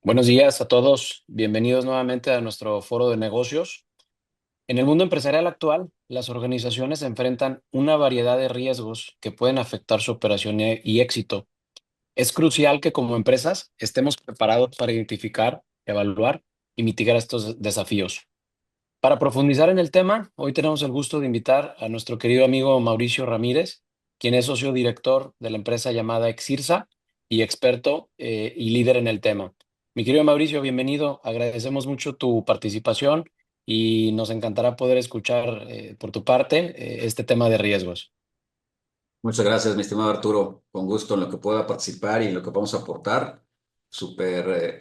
Buenos días a todos. Bienvenidos nuevamente a nuestro foro de negocios. En el mundo empresarial actual, las organizaciones enfrentan una variedad de riesgos que pueden afectar su operación y éxito. Es crucial que como empresas estemos preparados para identificar, evaluar y mitigar estos desafíos. Para profundizar en el tema, hoy tenemos el gusto de invitar a nuestro querido amigo Mauricio Ramírez, quien es socio director de la empresa llamada Exirsa y experto y líder en el tema. Mi querido Mauricio, bienvenido. Agradecemos mucho tu participación y nos encantará poder escuchar por tu parte este tema de riesgos. Muchas gracias, mi estimado Arturo. Con gusto en lo que pueda participar y en lo que podamos aportar. Súper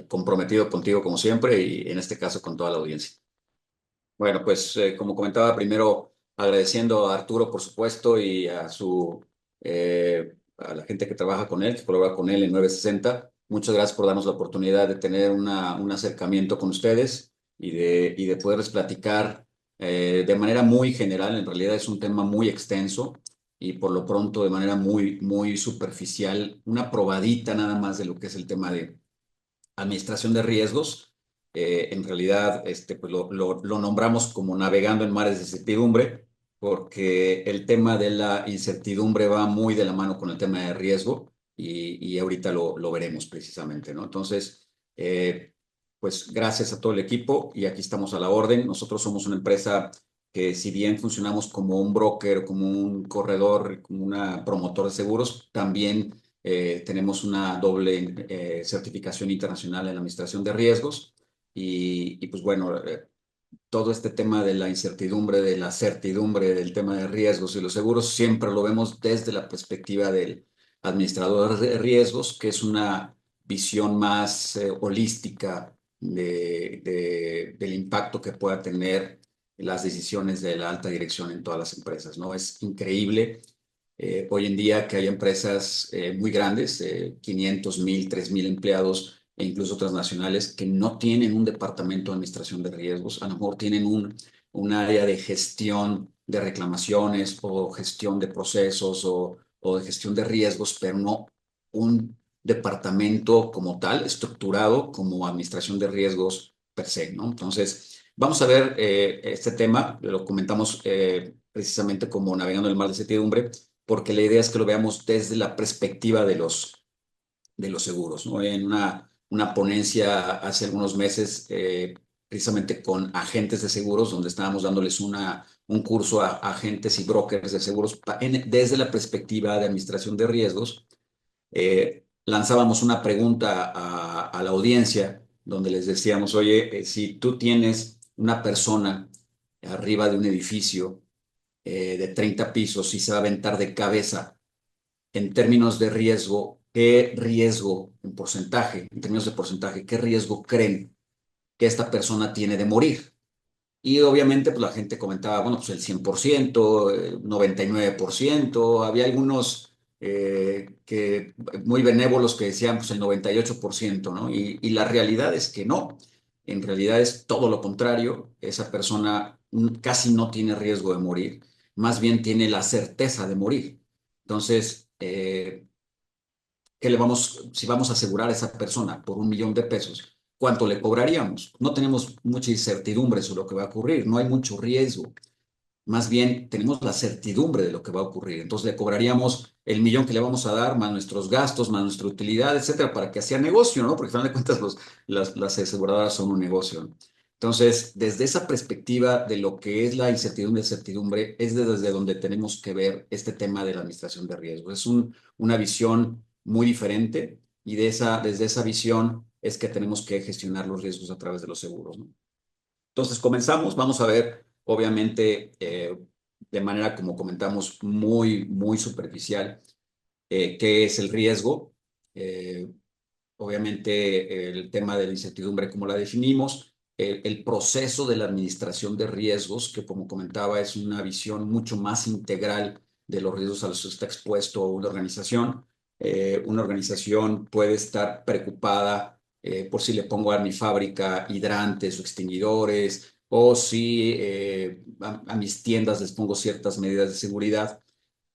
comprometido contigo como siempre y en este caso con toda la audiencia. Bueno, pues como comentaba, primero agradeciendo a Arturo, por supuesto, y a la gente que trabaja con él, que colabora con él en 960. Muchas gracias por darnos la oportunidad de tener un acercamiento con ustedes y de poderles platicar de manera muy general. En realidad es un tema muy extenso y por lo pronto de manera muy superficial, una probadita nada más de lo que es el tema de administración de riesgos. En realidad, pues lo nombramos como navegando en mares de incertidumbre, porque el tema de la incertidumbre va muy de la mano con el tema de riesgo y ahorita lo veremos precisamente, ¿no? Entonces, pues gracias a todo el equipo y aquí estamos a la orden. Nosotros somos una empresa que si bien funcionamos como un broker, como un corredor, como una promotor de seguros, también tenemos una doble certificación internacional en la administración de riesgos y pues bueno, todo este tema de la incertidumbre, de la certidumbre, del tema de riesgos y los seguros, siempre lo vemos desde la perspectiva del administrador de riesgos, que es una visión más holística del impacto que pueda tener las decisiones de la alta dirección en todas las empresas, ¿no? Es increíble hoy en día que hay empresas muy grandes, 500, 1000, 3000 empleados e incluso transnacionales que no tienen un departamento de administración de riesgos, a lo mejor tienen un área de gestión de reclamaciones o gestión de procesos o de gestión de riesgos, pero no un departamento como tal, estructurado como administración de riesgos per se, ¿no? Entonces, vamos a ver este tema, lo comentamos precisamente como navegando en el mar de incertidumbre, porque la idea es que lo veamos desde la perspectiva de los seguros, ¿no? En una ponencia hace algunos meses, precisamente con agentes de seguros, donde estábamos dándoles un curso a agentes y brokers de seguros desde la perspectiva de administración de riesgos. Lanzábamos una pregunta a la audiencia donde les decíamos, oye, si tú tienes una persona arriba de un edificio de 30 pisos y se va a aventar de cabeza en términos de riesgo, ¿qué riesgo en porcentaje, en términos de porcentaje, qué riesgo creen que esta persona tiene de morir? Y obviamente pues la gente comentaba, bueno, pues el 100%, 99%, había algunos muy benévolos que decían pues el 98%, ¿no? Y la realidad es que no, en realidad es todo lo contrario, esa persona casi no tiene riesgo de morir, más bien tiene la certeza de morir. Entonces, si vamos a asegurar a esa persona por 1 millón de pesos, ¿cuánto le cobraríamos? No tenemos mucha incertidumbre sobre lo que va a ocurrir, no hay mucho riesgo. Más bien tenemos la certidumbre de lo que va a ocurrir. Entonces le cobraríamos el millón que le vamos a dar, más nuestros gastos, más nuestra utilidad, etcétera, para que sea negocio, ¿no? Porque al final de cuentas las aseguradoras son un negocio, ¿no? Entonces, desde esa perspectiva de lo que es la incertidumbre y certidumbre, es desde donde tenemos que ver este tema de la administración de riesgos. Es una visión muy diferente y desde esa visión es que tenemos que gestionar los riesgos a través de los seguros, ¿no? Entonces comenzamos, vamos a ver, obviamente, de manera como comentamos, muy superficial, qué es el riesgo. Eh, Obviamente, el tema de la incertidumbre, cómo la definimos, el proceso de la administración de riesgos, que como comentaba es una visión mucho más integral de los riesgos a los que está expuesto una organización. Una organización puede estar preocupada por si le pongo a mi fábrica hidrantes o extinguidores, o si a mis tiendas les pongo ciertas medidas de seguridad,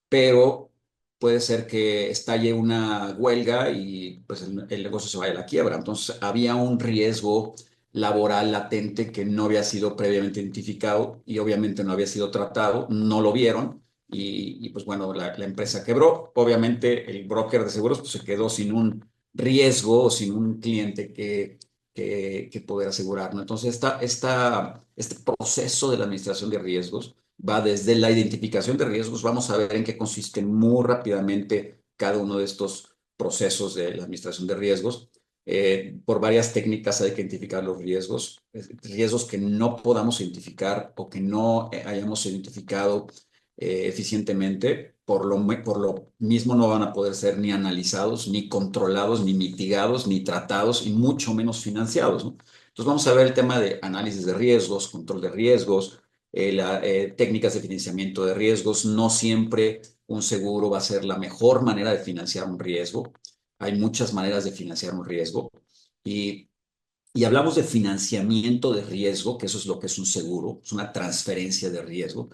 pero puede ser que estalle una huelga y pues el negocio se vaya a la quiebra. Entonces había un riesgo laboral latente que no había sido previamente identificado y obviamente no había sido tratado, no lo vieron pues bueno, la empresa quebró. Obviamente el broker de seguros pues, se quedó sin un riesgo o sin un cliente que poder asegurar, ¿no? Entonces este proceso de la administración de riesgos va desde la identificación de riesgos. Vamos a ver en qué consiste muy rápidamente cada uno de estos procesos de la administración de riesgos. Por varias técnicas hay que identificar los riesgos, riesgos que no podamos identificar o que no hayamos identificado eficientemente, por lo mismo no van a poder ser ni analizados, ni controlados, ni mitigados, ni tratados, y mucho menos financiados, ¿no? Entonces vamos a ver el tema de análisis de riesgos, control de riesgos, técnicas de financiamiento de riesgos. No siempre un seguro va a ser la mejor manera de financiar un riesgo. Hay muchas maneras de financiar un riesgo. Y, y hablamos de financiamiento de riesgo, que eso es lo que es un seguro, es una transferencia de riesgo.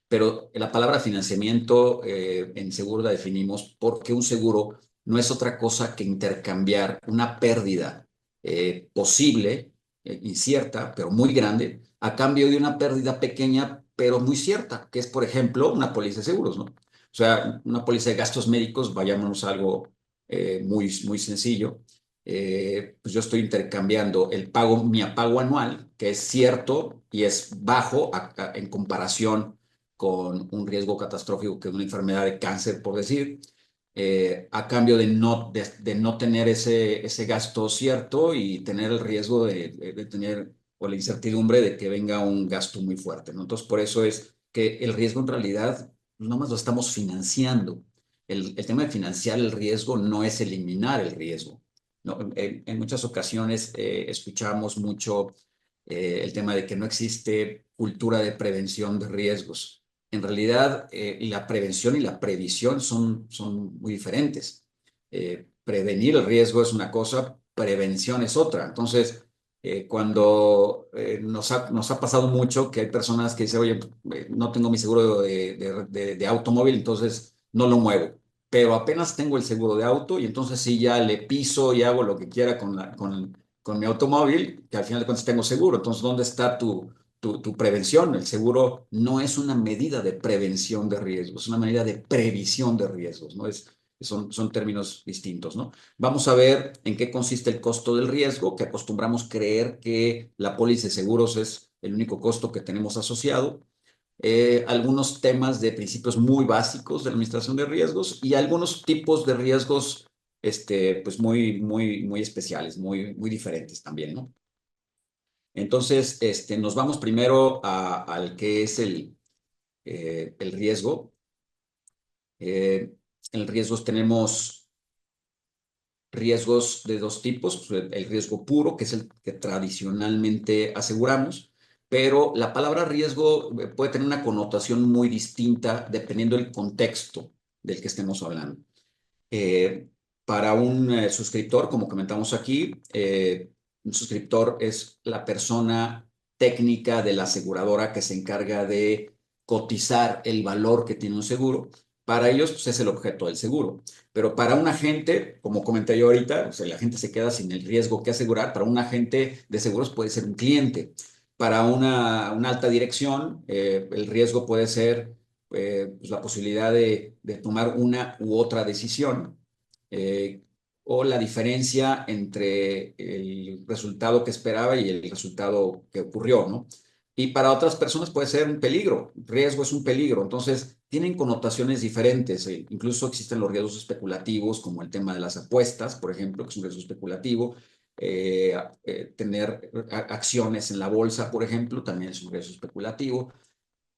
Pero la palabra financiamiento en seguro la definimos porque un seguro no es otra cosa que intercambiar una pérdida posible, incierta, pero muy grande, a cambio de una pérdida pequeña, pero muy cierta, que es, por ejemplo, una póliza de seguros, ¿no? O sea, una póliza de gastos médicos, vayámonos a algo muy sencillo. Pues yo estoy intercambiando mi pago anual, que es cierto y es bajo en comparación con un riesgo catastrófico que es una enfermedad de cáncer, por decir, a cambio de no tener ese gasto cierto y tener el riesgo de tener o la incertidumbre de que venga un gasto muy fuerte, ¿no? Entonces, por eso es que el riesgo en realidad no más lo estamos financiando. El tema de financiar el riesgo no es eliminar el riesgo. ¿No? En muchas ocasiones escuchamos mucho el tema de que no existe cultura de prevención de riesgos. En realidad, la prevención y la previsión son muy diferentes. Prevenir el riesgo es una cosa, prevención es otra. Entonces, cuando nos ha pasado mucho que hay personas que dicen, oye, no tengo mi seguro de automóvil, entonces no lo muevo, pero apenas tengo el seguro de auto y entonces sí ya le piso y hago lo que quiera con mi automóvil, que al final de cuentas tengo seguro. Entonces, ¿dónde está tu prevención? El seguro no es una medida de prevención de riesgos, es una medida de previsión de riesgos, ¿no? Son términos distintos, ¿no? Vamos a ver en qué consiste el costo del riesgo, que acostumbramos creer que la póliza de seguros es el único costo que tenemos asociado. Algunos temas de principios muy básicos de la administración de riesgos y algunos tipos de riesgos pues muy especiales, muy diferentes también, ¿no? Entonces, nos vamos primero al que es el riesgo. En riesgos tenemos riesgos de dos tipos, pues, el riesgo puro, que es el que tradicionalmente aseguramos, pero la palabra riesgo puede tener una connotación muy distinta dependiendo del contexto del que estemos hablando. Eh, para un suscriptor, como comentamos aquí, un suscriptor es la persona técnica de la aseguradora que se encarga de cotizar el valor que tiene un seguro. Para ellos, pues, es el objeto del seguro. Pero para un agente, como comenté yo ahorita, o sea, la gente se queda sin el riesgo que asegurar. Para un agente de seguros puede ser un cliente. Para una alta dirección, el riesgo puede ser pues la posibilidad de tomar una u otra decisión eh, o la diferencia entre el resultado que esperaba y el resultado que ocurrió, ¿no? Y para otras personas puede ser un peligro, riesgo es un peligro, entonces tienen connotaciones diferentes, incluso existen los riesgos especulativos, como el tema de las apuestas, por ejemplo, que es un riesgo especulativo. Tener acciones en la bolsa, por ejemplo, también es un riesgo especulativo.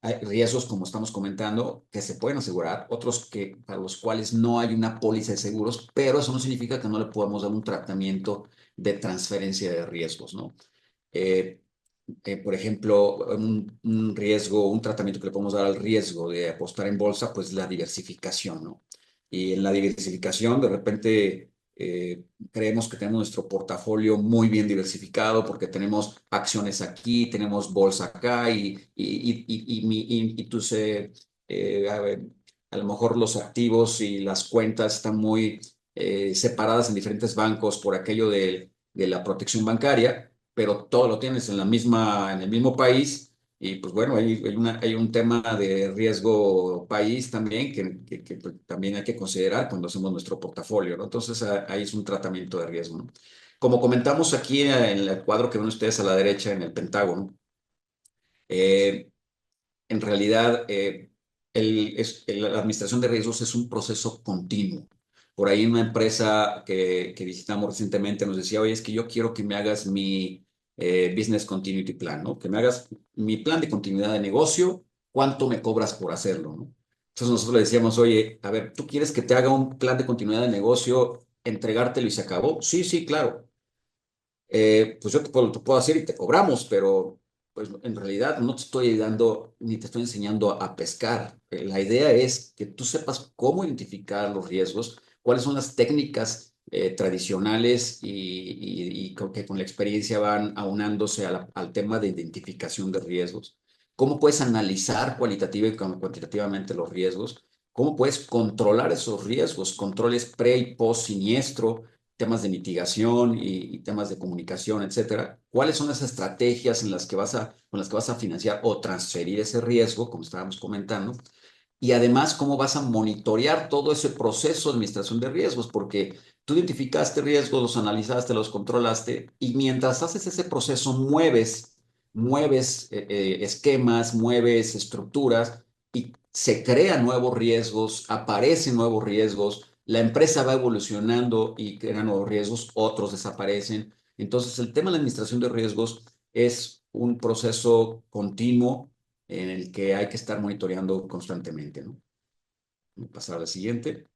Hay riesgos, como estamos comentando, que se pueden asegurar, otros para los cuales no hay una póliza de seguros, pero eso no significa que no le podamos dar un tratamiento de transferencia de riesgos, ¿no? Eh, por ejemplo, un riesgo, un tratamiento que le podemos dar al riesgo de apostar en bolsa, pues la diversificación, ¿no? Y en la diversificación, de repente, creemos que tenemos nuestro portafolio muy bien diversificado porque tenemos acciones aquí, tenemos bolsa acá y tus a lo mejor los activos y las cuentas están muy separadas en diferentes bancos por aquello de la protección bancaria, pero todo lo tienes en en el mismo país. Y pues bueno, hay un tema de riesgo país también que, pues, también hay que considerar cuando hacemos nuestro portafolio, ¿no? Entonces ahí es un tratamiento de riesgo, ¿no? Como comentamos aquí en el cuadro que ven ustedes a la derecha en el Pentágono, eh, en realidad la administración de riesgos es un proceso continuo. Por ahí una empresa que visitamos recientemente nos decía, oye, es que yo quiero que me hagas mi Business Continuity Plan, ¿no? Que me hagas mi plan de continuidad de negocio, ¿cuánto me cobras por hacerlo, ¿no? Entonces nosotros le decíamos, oye, a ver, ¿tú quieres que te haga un plan de continuidad de negocio, entregártelo y se acabó? Sí, sí, claro. Pues yo te puedo hacer y te cobramos, pero pues en realidad no te estoy ayudando ni te estoy enseñando a pescar. La idea es que tú sepas cómo identificar los riesgos, cuáles son las técnicas tradicionales y que con la experiencia van aunándose al tema de identificación de riesgos. Cómo puedes analizar cualitativa y cuantitativamente los riesgos. Cómo puedes controlar esos riesgos, controles pre y post siniestro, temas de mitigación y temas de comunicación, etcétera. ¿Cuáles son las estrategias en las que con las que vas a financiar o transferir ese riesgo, como estábamos comentando? Y además, ¿cómo vas a monitorear todo ese proceso de administración de riesgos? Porque tú identificaste riesgos, los analizaste, los controlaste, y mientras haces ese proceso, mueves esquemas, mueves estructuras, y se crean nuevos riesgos, aparecen nuevos riesgos, la empresa va evolucionando y crea nuevos riesgos, otros desaparecen. Entonces, el tema de la administración de riesgos es un proceso continuo en el que hay que estar monitoreando constantemente, ¿no? Voy a pasar a la siguiente.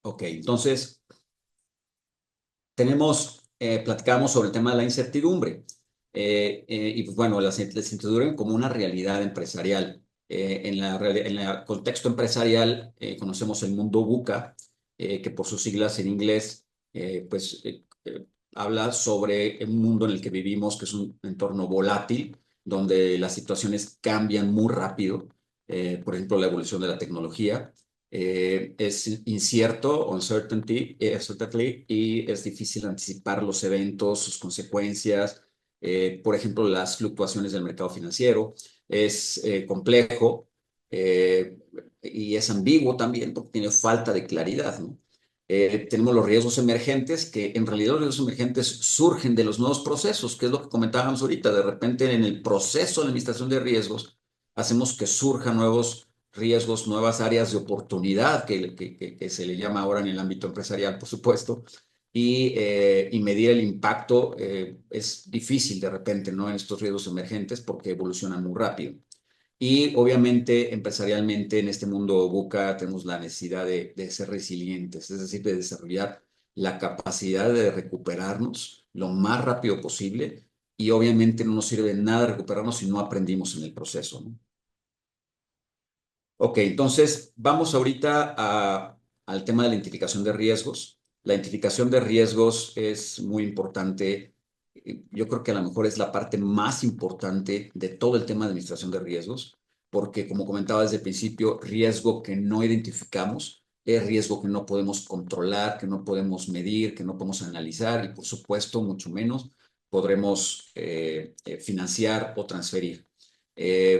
Ok, entonces platicamos sobre el tema de la incertidumbre. Y pues bueno, la incertidumbre como una realidad empresarial. En el contexto empresarial conocemos el mundo VUCA, que por sus siglas en inglés, pues habla sobre un mundo en el que vivimos, que es un entorno volátil, donde las situaciones cambian muy rápido. Por ejemplo, la evolución de la tecnología es incierto, uncertainty, y es difícil anticipar los eventos, sus consecuencias, por ejemplo, las fluctuaciones del mercado financiero. Es complejo eh, y es ambiguo también porque tiene falta de claridad, ¿no? Tenemos los riesgos emergentes, que en realidad los riesgos emergentes surgen de los nuevos procesos, que es lo que comentábamos ahorita. De repente, en el proceso de administración de riesgos, hacemos que surjan nuevos riesgos, nuevas áreas de oportunidad que se le llama ahora en el ámbito empresarial, por supuesto, y medir el impacto es difícil de repente, ¿no? En estos riesgos emergentes porque evolucionan muy rápido. Y obviamente, empresarialmente, en este mundo VUCA tenemos la necesidad de ser resilientes, es decir, de desarrollar la capacidad de recuperarnos lo más rápido posible. Y obviamente no nos sirve de nada recuperarnos si no aprendimos en el proceso, ¿no? Ok, entonces vamos ahorita al tema de la identificación de riesgos. La identificación de riesgos es muy importante. Yo creo que a lo mejor es la parte más importante de todo el tema de administración de riesgos, porque como comentaba desde el principio, riesgo que no identificamos es riesgo que no podemos controlar, que no podemos medir, que no podemos analizar y por supuesto, mucho menos podremos financiar o transferir.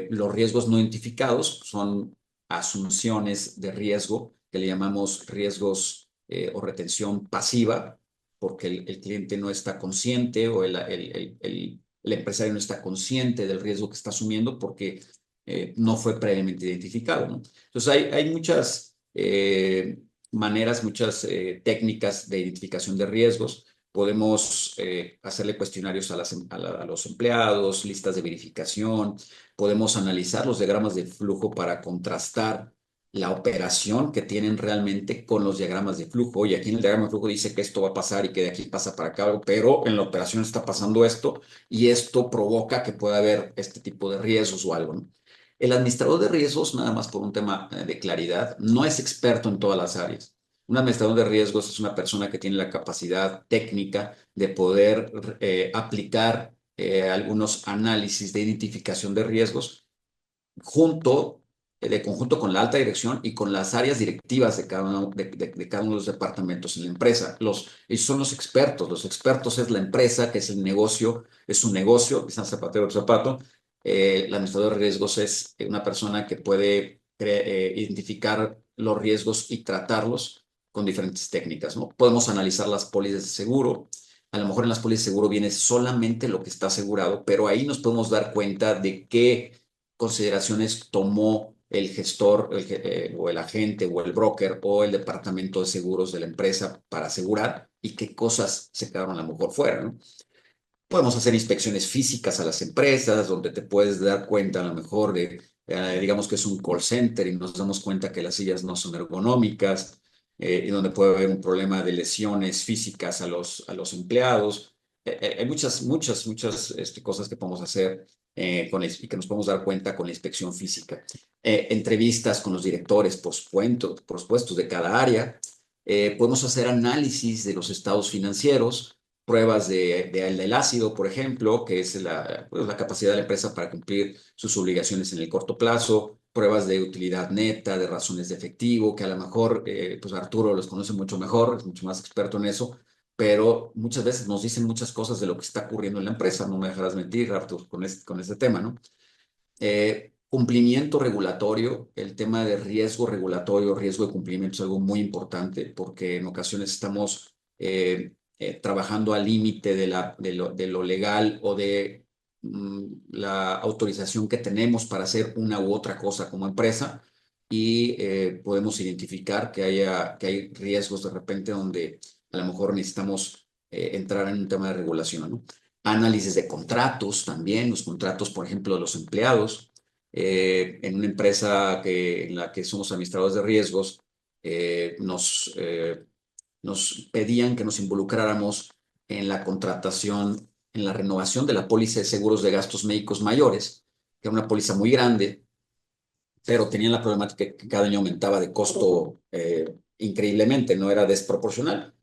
Los riesgos no identificados son asunciones de riesgo, que le llamamos riesgos o retención pasiva, porque el cliente no está consciente o el empresario no está consciente del riesgo que está asumiendo porque no fue previamente identificado, ¿no? Entonces hay muchas maneras, muchas técnicas de identificación de riesgos. Podemos hacerle cuestionarios a los empleados, listas de verificación, podemos analizar los diagramas de flujo para contrastar la operación que tienen realmente con los diagramas de flujo. Oye, aquí en el diagrama de flujo dice que esto va a pasar y que de aquí pasa para acá, pero en la operación está pasando esto y esto provoca que pueda haber este tipo de riesgos o algo, ¿no? El administrador de riesgos, nada más por un tema de claridad, no es experto en todas las áreas. Un administrador de riesgos es una persona que tiene la capacidad técnica de poder aplicar algunos análisis de identificación de riesgos junto de conjunto con la alta dirección y con las áreas directivas de de cada uno de los departamentos en la empresa. Ellos son los expertos es la empresa, que es el negocio, es un negocio, es un zapatero de zapato. El administrador de riesgos es una persona que puede identificar los riesgos y tratarlos con diferentes técnicas, ¿no? Podemos analizar las pólizas de seguro. A lo mejor en las pólizas de seguro viene solamente lo que está asegurado, pero ahí nos podemos dar cuenta de qué consideraciones tomó el gestor o el agente o el broker o el departamento de seguros de la empresa para asegurar y qué cosas se quedaron a lo mejor fuera, ¿no? Podemos hacer inspecciones físicas a las empresas, donde te puedes dar cuenta a lo mejor de, digamos que es un call center y nos damos cuenta que las sillas no son ergonómicas y donde puede haber un problema de lesiones físicas a a los empleados. Hay muchas cosas que podemos hacer y que nos podemos dar cuenta con la inspección física. Entrevistas con los directores, por supuesto, de cada área. Podemos hacer análisis de los estados financieros, pruebas del ácido, por ejemplo, que es pues, la capacidad de la empresa para cumplir sus obligaciones en el corto plazo, pruebas de utilidad neta, de razones de efectivo, que a lo mejor pues Arturo los conoce mucho mejor, es mucho más experto en eso, pero muchas veces nos dicen muchas cosas de lo que está ocurriendo en la empresa, no me dejarás mentir, Arturo, con este tema, ¿no? Cumplimiento regulatorio, el tema de riesgo regulatorio, riesgo de cumplimiento es algo muy importante porque en ocasiones estamos trabajando al límite de lo legal o de la autorización que tenemos para hacer una u otra cosa como empresa y podemos identificar que hay riesgos de repente donde a lo mejor necesitamos entrar en un tema de regulación, ¿no? Análisis de contratos también, los contratos, por ejemplo, de los empleados. En una empresa en la que somos administradores de riesgos, nos pedían que nos involucráramos en la contratación, en la renovación de la póliza de seguros de gastos médicos mayores, que era una póliza muy grande, pero tenían la problemática que cada año aumentaba de costo increíblemente, no era desproporcional.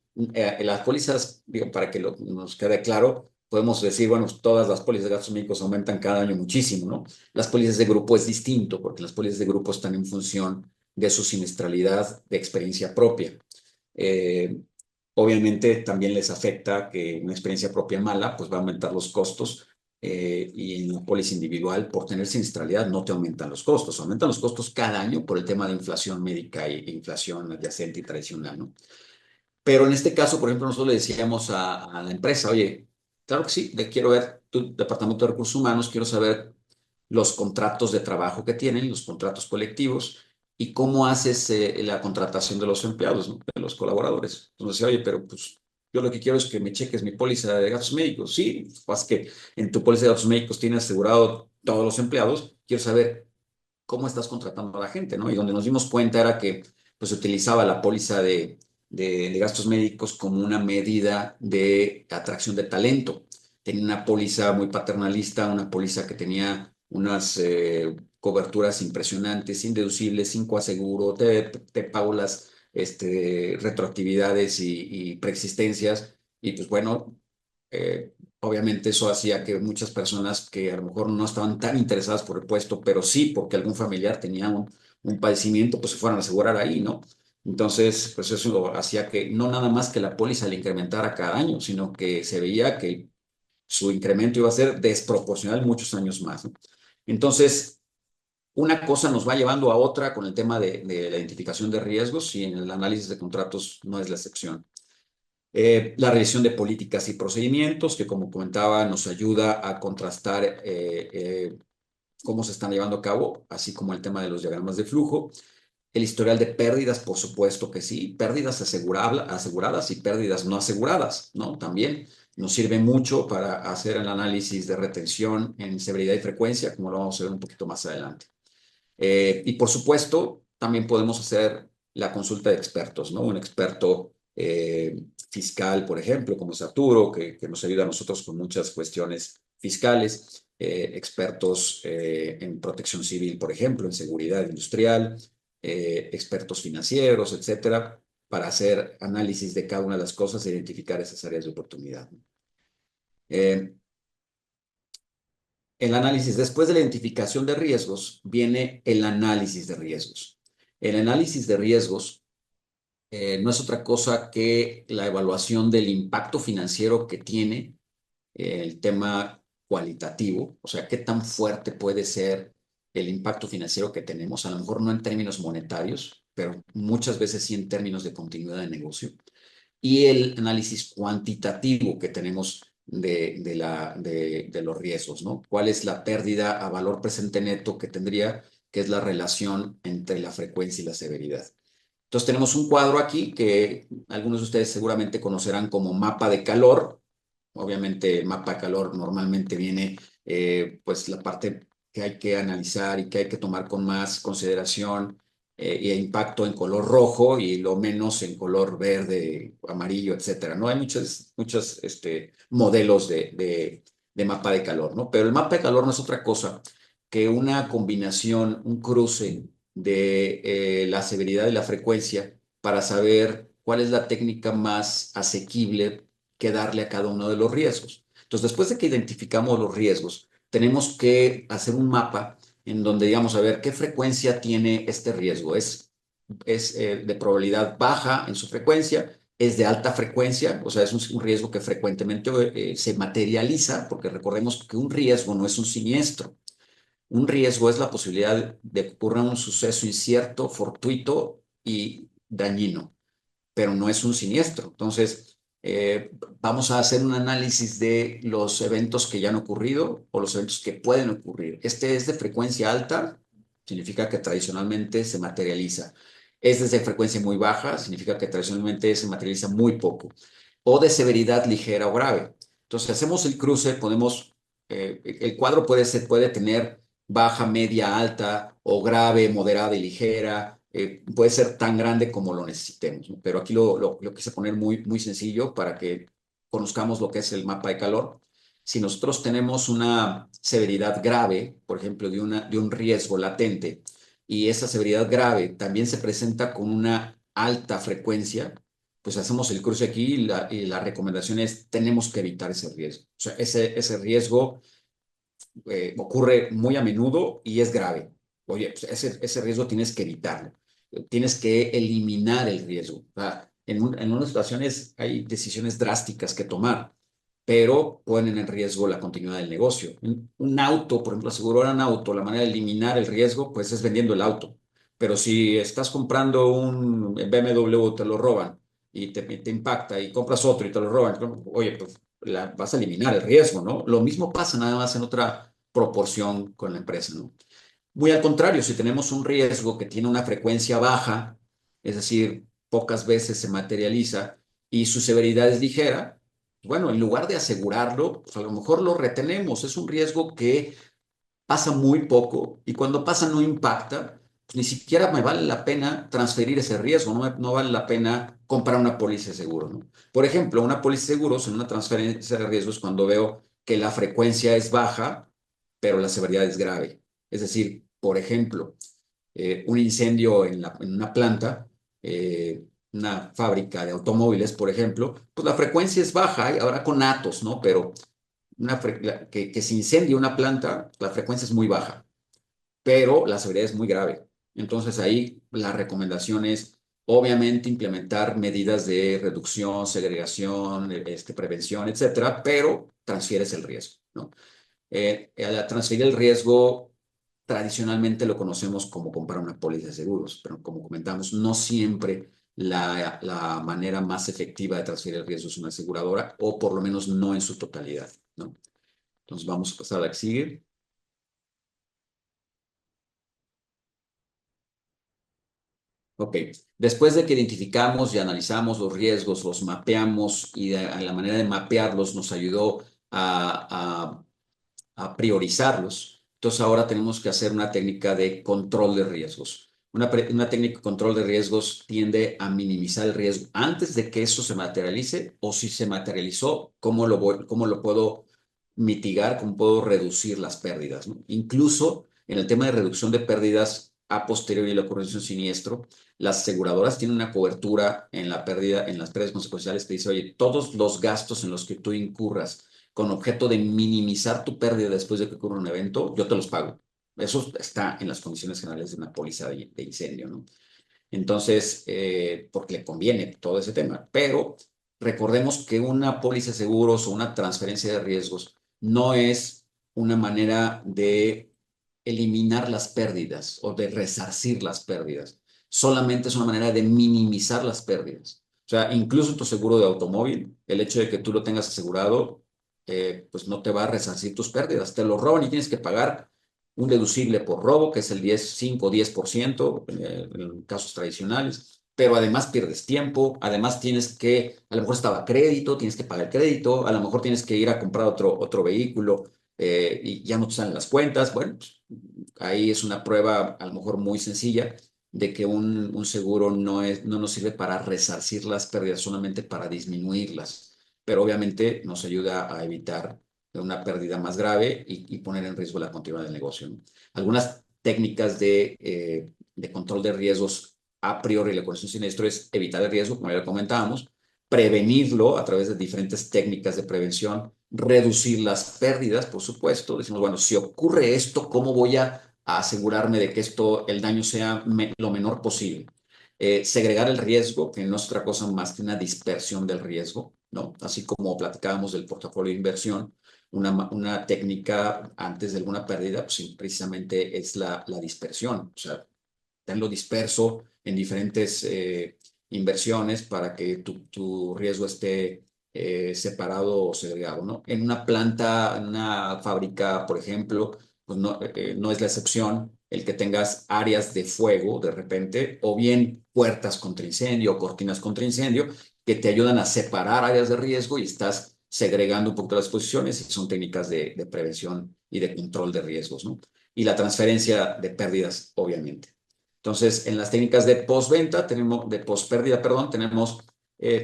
Las pólizas, digo, para que nos quede claro, podemos decir, bueno, todas las pólizas de gastos médicos aumentan cada año muchísimo, ¿no? Las pólizas de grupo es distinto, porque las pólizas de grupo están en función de su siniestralidad de experiencia propia. Eh, Obviamente también les afecta que una experiencia propia mala, pues va a aumentar los costos y en la póliza individual, por tener siniestralidad, no te aumentan los costos. Aumentan los costos cada año por el tema de inflación médica e inflación adyacente y tradicional, ¿no? Pero en este caso, por ejemplo, nosotros le decíamos a la empresa, oye, claro que sí, quiero ver tu departamento de recursos humanos, quiero saber los contratos de trabajo que tienen, los contratos colectivos y cómo haces la contratación de los empleados, ¿no? De los colaboradores. Entonces, oye, pero pues yo lo que quiero es que me cheques mi póliza de gastos médicos. Sí, pues que en tu póliza de gastos médicos tienes asegurado todos los empleados. Quiero saber cómo estás contratando a la gente, ¿no? Y donde nos dimos cuenta era que pues, se utilizaba la póliza de gastos médicos como una medida de atracción de talento. Tenía una póliza muy paternalista, una póliza que tenía unas coberturas impresionantes, indeducibles, sin coaseguro, te pago las retroactividades y preexistencias. Y pues bueno, obviamente eso hacía que muchas personas que a lo mejor no estaban tan interesadas por el puesto, pero sí porque algún familiar tenía un padecimiento, pues se fueran a asegurar ahí, ¿no? Entonces, pues eso hacía que no nada más que la póliza le incrementara cada año, sino que se veía que su incremento iba a ser desproporcional muchos años más, ¿no? Entonces, una cosa nos va llevando a otra con el tema de la identificación de riesgos y en el análisis de contratos no es la excepción. La revisión de políticas y procedimientos, que como comentaba, nos ayuda a contrastar cómo se están llevando a cabo, así como el tema de los diagramas de flujo. El historial de pérdidas, por supuesto que sí, pérdidas aseguradas y pérdidas no aseguradas, ¿no? También nos sirve mucho para hacer el análisis de retención en severidad y frecuencia, como lo vamos a ver un poquito más adelante. Y por supuesto, también podemos hacer la consulta de expertos, ¿no? Un experto fiscal, por ejemplo, como es Arturo, que nos ayuda a nosotros con muchas cuestiones fiscales, expertos en protección civil, por ejemplo, en seguridad industrial, expertos financieros, etcétera, para hacer análisis de cada una de las cosas e identificar esas áreas de oportunidad, ¿no? El análisis, después de la identificación de riesgos, viene el análisis de riesgos. El análisis de riesgos no es otra cosa que la evaluación del impacto financiero que tiene el tema cualitativo, o sea, qué tan fuerte puede ser el impacto financiero que tenemos, a lo mejor no en términos monetarios, pero muchas veces sí en términos de continuidad de negocio, y el análisis cuantitativo que tenemos de los riesgos, ¿no? ¿Cuál es la pérdida a valor presente neto que tendría, que es la relación entre la frecuencia y la severidad? Entonces tenemos un cuadro aquí que algunos de ustedes seguramente conocerán como mapa de calor. Obviamente, el mapa de calor normalmente viene, pues, la parte que hay que analizar y que hay que tomar con más consideración y impacto en color rojo y lo menos en color verde, amarillo, etcétera, ¿no? Hay muchos modelos de mapa de calor, ¿no? Pero el mapa de calor no es otra cosa que una combinación, un cruce de la severidad y la frecuencia para saber cuál es la técnica más asequible que darle a cada uno de los riesgos. Entonces, después de que identificamos los riesgos, tenemos que hacer un mapa en donde digamos, a ver, ¿qué frecuencia tiene este riesgo? ¿Es de probabilidad baja en su frecuencia? ¿Es de alta frecuencia? O sea, es un riesgo que frecuentemente se materializa, porque recordemos que un riesgo no es un siniestro. Un riesgo es la posibilidad de que ocurra un suceso incierto, fortuito y dañino, pero no es un siniestro. Entonces, vamos a hacer un análisis de los eventos que ya han ocurrido o los eventos que pueden ocurrir. Este es de frecuencia alta, significa que tradicionalmente se materializa. Este es de frecuencia muy baja, significa que tradicionalmente se materializa muy poco. O de severidad ligera o grave. Entonces, hacemos el cruce, el cuadro puede tener baja, media, alta o grave, moderada y ligera. Puede ser tan grande como lo necesitemos, ¿no? Pero aquí lo quise poner muy sencillo para que conozcamos lo que es el mapa de calor. Si nosotros tenemos una severidad grave, por ejemplo, de un riesgo latente, y esa severidad grave también se presenta con una alta frecuencia, pues hacemos el cruce aquí y la recomendación es, tenemos que evitar ese riesgo. O sea, ese riesgo ocurre muy a menudo y es grave. Oye, pues ese riesgo tienes que evitarlo. Tienes que eliminar el riesgo. O sea, en unas situaciones hay decisiones drásticas que tomar, pero ponen en riesgo la continuidad del negocio. Un auto, por ejemplo, asegurar un auto, la manera de eliminar el riesgo, pues es vendiendo el auto. Pero si estás comprando un BMW, te lo roban y te impacta y compras otro y te lo roban, oye, pues vas a eliminar el riesgo, ¿no? Lo mismo pasa nada más en otra proporción con la empresa, ¿no? Muy al contrario, si tenemos un riesgo que tiene una frecuencia baja, es decir, pocas veces se materializa y su severidad es ligera, bueno, en lugar de asegurarlo, pues a lo mejor lo retenemos. Es un riesgo que pasa muy poco y cuando pasa no impacta, pues ni siquiera me vale la pena transferir ese riesgo, no vale la pena comprar una póliza de seguro, ¿no? Por ejemplo, una póliza de seguros en una transferencia de riesgos cuando veo que la frecuencia es baja, pero la severidad es grave. Es decir, por ejemplo, un incendio en una planta, una fábrica de automóviles, por ejemplo, pues la frecuencia es baja, ahora con Atos, ¿no? Pero que se incendie una planta, la frecuencia es muy baja, pero la severidad es muy grave. Entonces ahí la recomendación es obviamente implementar medidas de reducción, segregación, prevención, etcétera, pero transfieres el riesgo, ¿no? Al transferir el riesgo, tradicionalmente lo conocemos como comprar una póliza de seguros, pero como comentamos, no siempre la manera más efectiva de transferir el riesgo es una aseguradora, o por lo menos no en su totalidad, ¿no? Entonces vamos a pasar a la que sigue. Ok, después de que identificamos y analizamos los riesgos, los mapeamos y la manera de mapearlos nos ayudó a priorizarlos. Entonces ahora tenemos que hacer una técnica de control de riesgos. Una técnica de control de riesgos tiende a minimizar el riesgo antes de que eso se materialice o si se materializó, cómo lo puedo mitigar, cómo puedo reducir las pérdidas, ¿no? Incluso en el tema de reducción de pérdidas a posteriori de la ocurrencia de un siniestro, las aseguradoras tienen una cobertura en la pérdida, en las pérdidas consecuenciales que dice, oye, todos los gastos en los que tú incurras con objeto de minimizar tu pérdida después de que ocurra un evento, yo te los pago. Eso está en las condiciones generales de una póliza de incendio, ¿no? Entonces, porque le conviene todo ese tema. Pero recordemos que una póliza de seguros o una transferencia de riesgos no es una manera de eliminar las pérdidas o de resarcir las pérdidas. Solamente es una manera de minimizar las pérdidas. O sea, incluso tu seguro de automóvil, el hecho de que tú lo tengas asegurado, pues no te va a resarcir tus pérdidas. Te lo roban y tienes que pagar un deducible por robo, que es el 10, 5 o 10% en casos tradicionales, pero además pierdes tiempo, además tienes que, a lo mejor estaba a crédito, tienes que pagar el crédito, a lo mejor tienes que ir a comprar otro vehículo y ya no te salen las cuentas. Bueno, pues, ahí es una prueba a lo mejor muy sencilla de que un seguro no nos sirve para resarcir las pérdidas, solamente para disminuirlas, pero obviamente nos ayuda a evitar una pérdida más grave y poner en riesgo la continuidad del negocio, ¿no? Algunas técnicas de control de riesgos a priori, la corrección siniestro es evitar el riesgo, como ya lo comentábamos, prevenirlo a través de diferentes técnicas de prevención, reducir las pérdidas, por supuesto. Decimos, bueno, si ocurre esto, ¿cómo voy a asegurarme de que el daño sea lo menor posible? Segregar el riesgo, que no es otra cosa más que una dispersión del riesgo, ¿no? Así como platicábamos del portafolio de inversión, una técnica antes de alguna pérdida, pues sí, precisamente es la dispersión. O sea, tenlo disperso en diferentes inversiones para que tu riesgo esté separado o segregado, ¿no? En una planta, en una fábrica, por ejemplo, pues no es la excepción el que tengas áreas de fuego de repente, o bien puertas contra incendio o cortinas contra incendio, que te ayudan a separar áreas de riesgo y estás segregando un poco las posiciones y son técnicas de prevención y de control de riesgos, ¿no? Y la transferencia de pérdidas, obviamente. Entonces, en las técnicas de postventa, de pospérdida, perdón, tenemos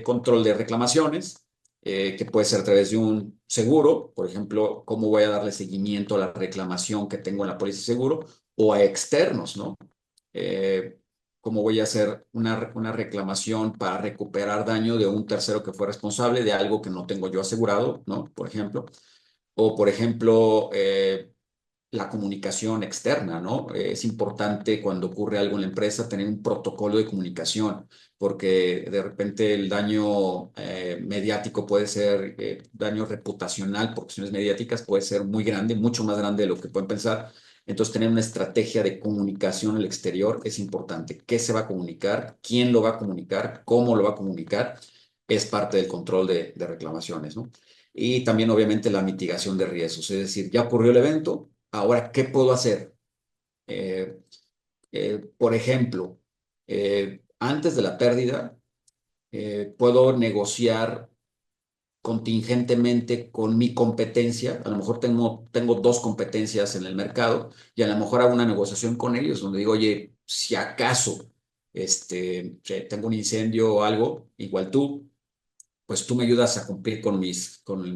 control de reclamaciones, que puede ser a través de un seguro, por ejemplo, cómo voy a darle seguimiento a la reclamación que tengo en la póliza de seguro, o a externos, ¿no? Eh, cómo voy a hacer una reclamación para recuperar daño de un tercero que fue responsable de algo que no tengo yo asegurado, ¿no? Por ejemplo. O, por ejemplo, la comunicación externa, ¿no? Es importante cuando ocurre algo en la empresa tener un protocolo de comunicación, porque de repente el daño mediático puede ser, daño reputacional por cuestiones mediáticas puede ser muy grande, mucho más grande de lo que pueden pensar. Entonces, tener una estrategia de comunicación al exterior es importante. ¿Qué se va a comunicar? ¿Quién lo va a comunicar? ¿Cómo lo va a comunicar? Es parte del control de reclamaciones, ¿no? Y también, obviamente, la mitigación de riesgos. Es decir, ya ocurrió el evento, ahora, ¿qué puedo hacer? Eh, por ejemplo, antes de la pérdida, puedo negociar contingentemente con mi competencia. A lo mejor tengo dos competencias en el mercado y a lo mejor hago una negociación con ellos donde digo, oye, si acaso tengo un incendio o algo, igual tú, pues tú me ayudas a cumplir con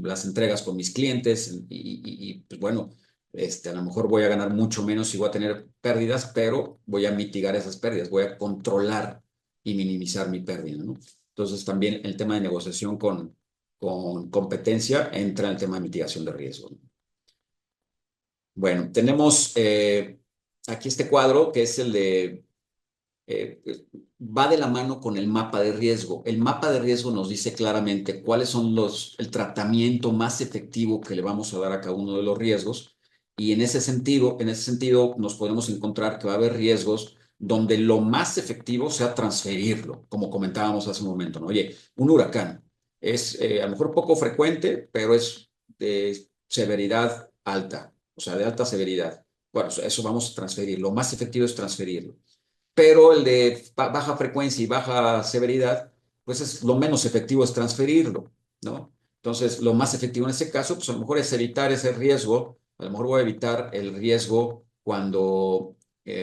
las entregas con mis clientes pues bueno, a lo mejor voy a ganar mucho menos y voy a tener pérdidas, pero voy a mitigar esas pérdidas, voy a controlar y minimizar mi pérdida, ¿no? Entonces también el tema de negociación con competencia entra en el tema de mitigación de riesgo, ¿no? Bueno, tenemos aquí este cuadro que es el de eh, va de la mano con el mapa de riesgo. El mapa de riesgo nos dice claramente cuáles son el tratamiento más efectivo que le vamos a dar a cada uno de los riesgos. Y en ese sentido nos podemos encontrar que va a haber riesgos donde lo más efectivo sea transferirlo, como comentábamos hace un momento, ¿no? Oye, un huracán es a lo mejor poco frecuente, pero es de severidad alta, o sea, de alta severidad. Bueno, eso vamos a transferir. Lo más efectivo es transferirlo, pero el de baja frecuencia y baja severidad, pues lo menos efectivo es transferirlo, ¿no? Entonces, lo más efectivo en ese caso, pues a lo mejor es evitar ese riesgo, a lo mejor voy a evitar el riesgo cuando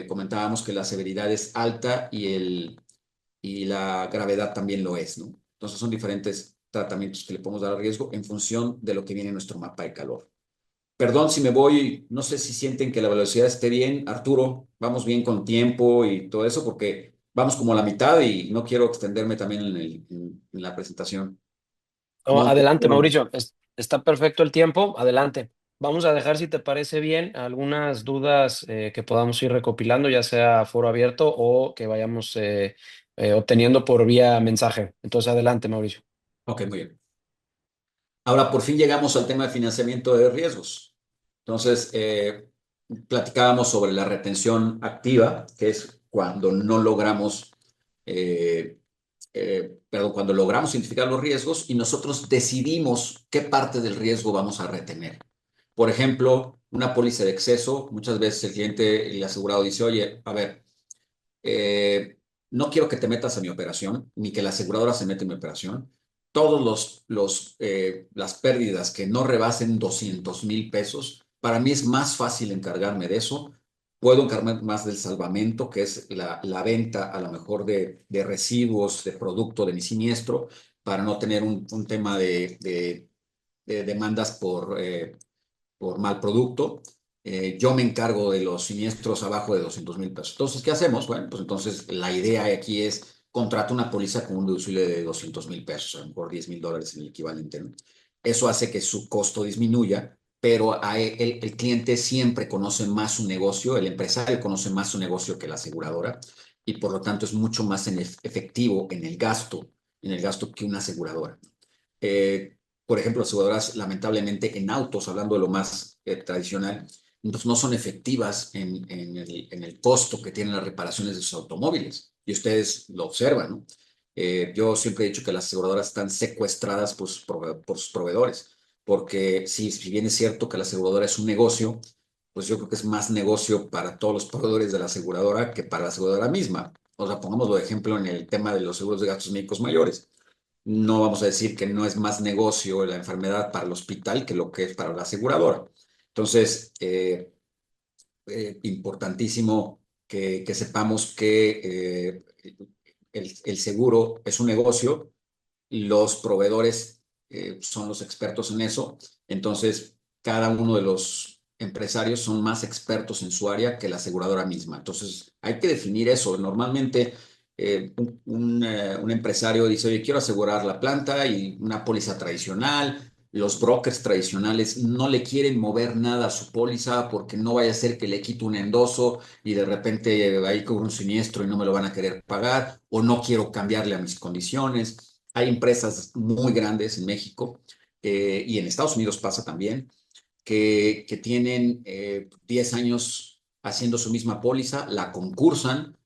comentábamos que la severidad es alta y la gravedad también lo es, ¿no? Entonces, son diferentes tratamientos que le podemos dar al riesgo en función de lo que viene en nuestro mapa de calor. Perdón si me voy, no sé si sienten que la velocidad esté bien. Arturo, vamos bien con tiempo y todo eso, porque vamos como a la mitad y no quiero extenderme también en la presentación. No, No, adelante, bueno, Mauricio. Está perfecto el tiempo, adelante. Vamos a dejar, si te parece bien, algunas dudas que podamos ir recopilando, ya sea foro abierto o que vayamos obteniendo por vía mensaje. Entonces, adelante, Mauricio. Ok, muy bien. Ahora, por fin llegamos al tema de financiamiento de riesgos. Entonces, platicábamos sobre la retención activa, que es cuando no logramos, perdón, cuando logramos identificar los riesgos y nosotros decidimos qué parte del riesgo vamos a retener. Por ejemplo, una póliza de exceso, muchas veces el cliente y el asegurado dice, oye, a ver, eh, no quiero que te metas a mi operación, ni que la aseguradora se meta en mi operación. Todos las pérdidas que no rebasen 200,000 pesos, para mí es más fácil encargarme de eso. Puedo encargarme más del salvamento, que es la venta a lo mejor de residuos, de producto de mi siniestro, para no tener un tema de demandas por mal producto. Yo me encargo de los siniestros abajo de 200,000 pesos. Entonces, ¿qué hacemos? Bueno, pues entonces la idea aquí es contratar una póliza con un deducible de 200,000 pesos, a lo mejor $10,000 en el equivalente, ¿no? Eso hace que su costo disminuya, pero el cliente siempre conoce más su negocio, el empresario conoce más su negocio que la aseguradora y por lo tanto es mucho más efectivo en el gasto que una aseguradora. Eh, por ejemplo, aseguradoras, lamentablemente, en autos, hablando de lo más tradicional, pues no son efectivas en el costo que tienen las reparaciones de sus automóviles. Y ustedes lo observan, ¿no? Yo siempre he dicho que las aseguradoras están secuestradas por sus proveedores, porque si bien es cierto que la aseguradora es un negocio, pues yo creo que es más negocio para todos los proveedores de la aseguradora que para la aseguradora misma. O sea, pongámoslo de ejemplo en el tema de los seguros de gastos médicos mayores. No vamos a decir que no es más negocio la enfermedad para el hospital que lo que es para la aseguradora. Entonces, importantísimo que sepamos que el seguro es un negocio, los proveedores son los expertos en eso, entonces cada uno de los empresarios son más expertos en su área que la aseguradora misma. Entonces hay que definir eso. Normalmente un empresario dice, oye, quiero asegurar la planta y una póliza tradicional. Los brokers tradicionales no le quieren mover nada a su póliza porque no vaya a ser que le quite un endoso y de repente ahí con un siniestro y no me lo van a querer pagar o no quiero cambiarle a mis condiciones. Hay empresas muy grandes en México y en Estados Unidos pasa también, que tienen 10 años haciendo su misma póliza, la concursan,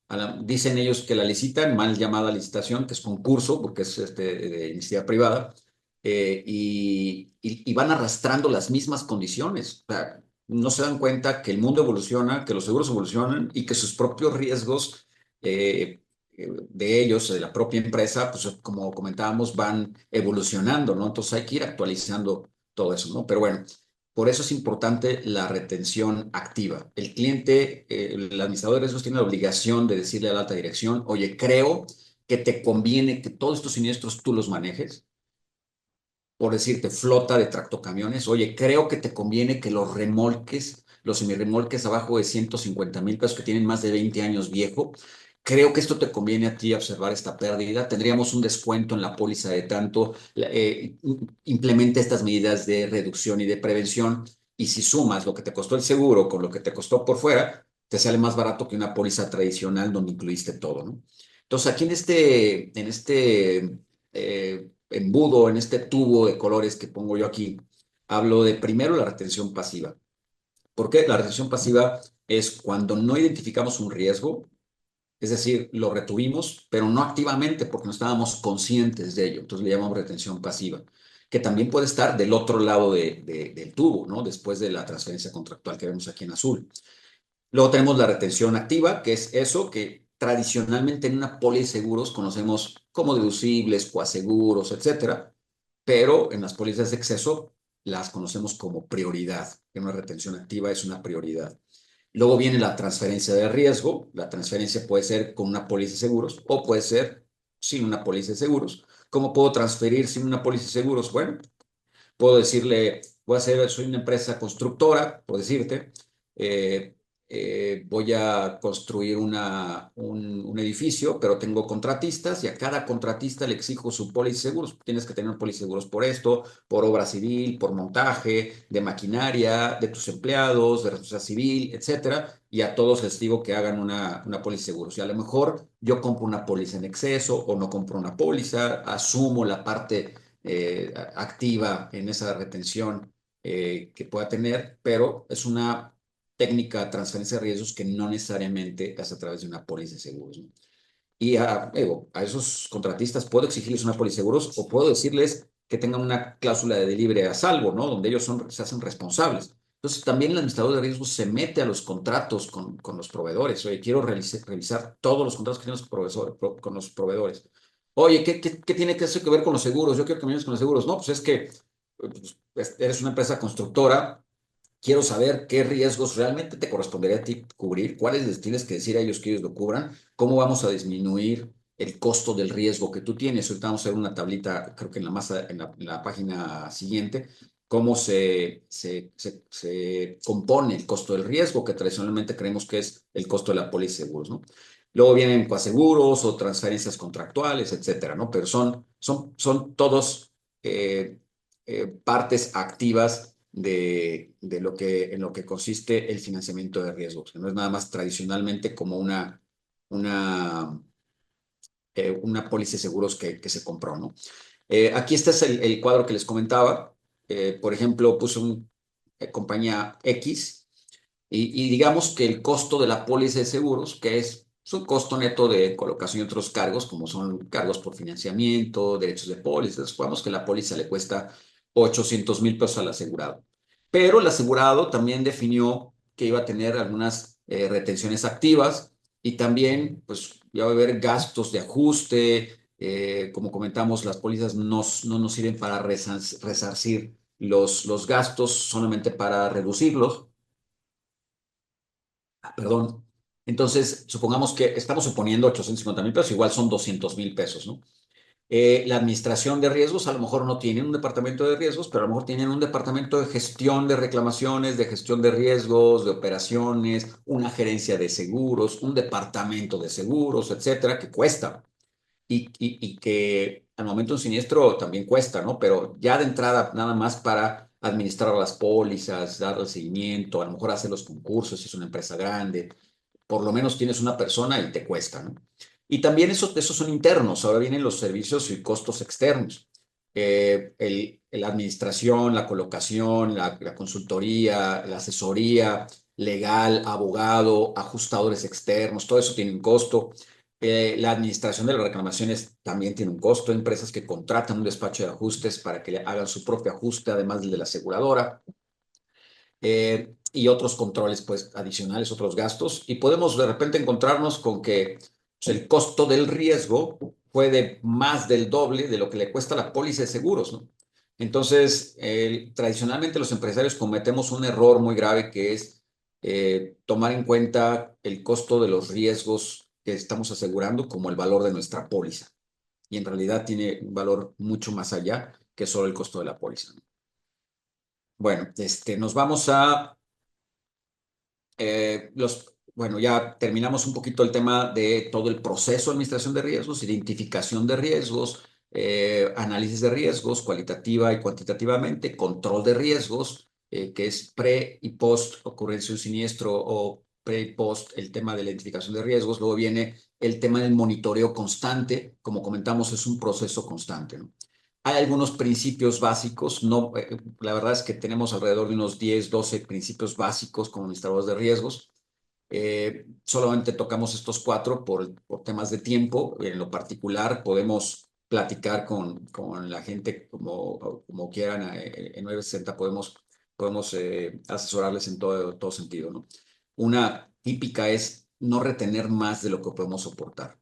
dicen ellos que la licitan, mal llamada licitación, que es concurso, porque es de iniciativa privada, y van arrastrando las mismas condiciones. O sea, no se dan cuenta que el mundo evoluciona, que los seguros evolucionan y que sus propios riesgos de ellos, de la propia empresa, pues como comentábamos, van evolucionando, ¿no? Entonces hay que ir actualizando todo eso, ¿no? Pero bueno, por eso es importante la retención activa. El cliente, el administrador de riesgos tiene la obligación de decirle a la alta dirección, oye, creo que te conviene que todos estos siniestros tú los manejes. Por decirte, flota de tractocamiones, oye, creo que te conviene que los remolques, los semirremolques abajo de 150,000 pesos que tienen más de 20 años viejo, creo que esto te conviene a ti observar esta pérdida. Tendríamos un descuento en la póliza de tanto, implementa estas medidas de reducción y de prevención. Y si sumas lo que te costó el seguro con lo que te costó por fuera, te sale más barato que una póliza tradicional donde incluiste todo, ¿no? Entonces, aquí en este embudo, en este tubo de colores que pongo yo aquí, hablo de primero la retención pasiva. ¿Por qué? La retención pasiva es cuando no identificamos un riesgo, es decir, lo retuvimos, pero no activamente porque no estábamos conscientes de ello. Entonces le llamamos retención pasiva, que también puede estar del otro lado del tubo, ¿no? Después de la transferencia contractual que vemos aquí en azul. Luego tenemos la retención activa, que es eso que tradicionalmente en una póliza de seguros conocemos como deducibles, coaseguros, etcétera, pero en las pólizas de exceso las conocemos como prioridad. En una retención activa es una prioridad. Luego viene la transferencia de riesgo. La transferencia puede ser con una póliza de seguros o puede ser sin una póliza de seguros. ¿Cómo puedo transferir sin una póliza de seguros? Bueno, puedo decirle, soy una empresa constructora, por decirte, voy a construir un edificio, pero tengo contratistas y a cada contratista le exijo su póliza de seguros. Tienes que tener póliza de seguros por esto, por obra civil, por montaje, de maquinaria, de tus empleados, de responsabilidad civil, etcétera. Y a todos les digo que hagan una póliza de seguros. Y a lo mejor yo compro una póliza en exceso o no compro una póliza, asumo la parte activa en esa retención que pueda tener, pero es una técnica de transferencia de riesgos que no necesariamente es a través de una póliza de seguros, ¿no? Y a esos contratistas puedo exigirles una póliza de seguros o puedo decirles que tengan una cláusula de libre a salvo, ¿no? Donde ellos se hacen responsables. Entonces, también el administrador de riesgos se mete a los contratos con los proveedores. Oye, quiero revisar todos los contratos que tienen con los proveedores. Oye, ¿qué tiene que eso que ver con los seguros? Yo quiero que me ayudes con los seguros. No, pues es que eres una empresa constructora. Quiero saber qué riesgos realmente te correspondería a ti cubrir, cuáles les tienes que decir a ellos que ellos lo cubran, cómo vamos a disminuir el costo del riesgo que tú tienes. Ahorita vamos a ver una tablita, creo que en la página siguiente, cómo se compone el costo del riesgo, que tradicionalmente creemos que es el costo de la póliza de seguros, ¿no? Luego vienen coaseguros o transferencias contractuales, etcétera, ¿no? Pero son todos partes activas de en lo que consiste el financiamiento de riesgos, que no es nada más tradicionalmente como una, una póliza de seguros que se compró, ¿no? Aquí este es el cuadro que les comentaba. Por ejemplo, puse una compañía X y digamos que el costo de la póliza de seguros, que es su costo neto de colocación y otros cargos, como son cargos por financiamiento, derechos de póliza, supongamos que la póliza le cuesta 800,000 pesos al asegurado. Pero el asegurado también definió que iba a tener algunas retenciones activas y también, pues, ya va a haber gastos de ajuste. Como comentamos, las pólizas no nos sirven para resarcir los gastos, solamente para reducirlos. Perdón. Entonces, supongamos que estamos suponiendo 850,000 pesos, igual son 200,000 pesos, ¿no? La administración de riesgos a lo mejor no tienen un departamento de riesgos, pero a lo mejor tienen un departamento de gestión de reclamaciones, de gestión de riesgos, de operaciones, una gerencia de seguros, un departamento de seguros, etcétera, que cuesta y que al momento de un siniestro también cuesta, ¿no? Pero ya de entrada, nada más para administrar las pólizas, darle seguimiento, a lo mejor hacer los concursos si es una empresa grande, por lo menos tienes una persona y te cuesta, ¿no? Y también esos son internos, ahora vienen los servicios y costos externos. La administración, la colocación, la consultoría, la asesoría legal, abogado, ajustadores externos, todo eso tiene un costo. La administración de las reclamaciones también tiene un costo. Hay empresas que contratan un despacho de ajustes para que le hagan su propio ajuste, además del de la aseguradora, y otros controles pues, adicionales, otros gastos. Y podemos de repente encontrarnos con que pues, el costo del riesgo puede más del doble de lo que le cuesta la póliza de seguros, ¿no? Entonces, tradicionalmente los empresarios cometemos un error muy grave que es tomar en cuenta el costo de los riesgos que estamos asegurando como el valor de nuestra póliza. Y en realidad tiene un valor mucho más allá que solo el costo de la póliza, ¿no? Bueno, nos vamos a bueno, ya terminamos un poquito el tema de todo el proceso de administración de riesgos, identificación de riesgos, análisis de riesgos, cualitativa y cuantitativamente, control de riesgos, que es pre y post ocurrencia de un siniestro o pre y post el tema de la identificación de riesgos. Luego viene el tema del monitoreo constante. Como comentamos, es un proceso constante, ¿no? Hay algunos principios básicos, no, la verdad es que tenemos alrededor de unos 10, 12 principios básicos como administradores de riesgos. Solamente tocamos estos cuatro por temas de tiempo. En lo particular, podemos platicar con la gente como quieran. En 960 podemos asesorarles en todo sentido, ¿no? Una típica es no retener más de lo que podemos soportar.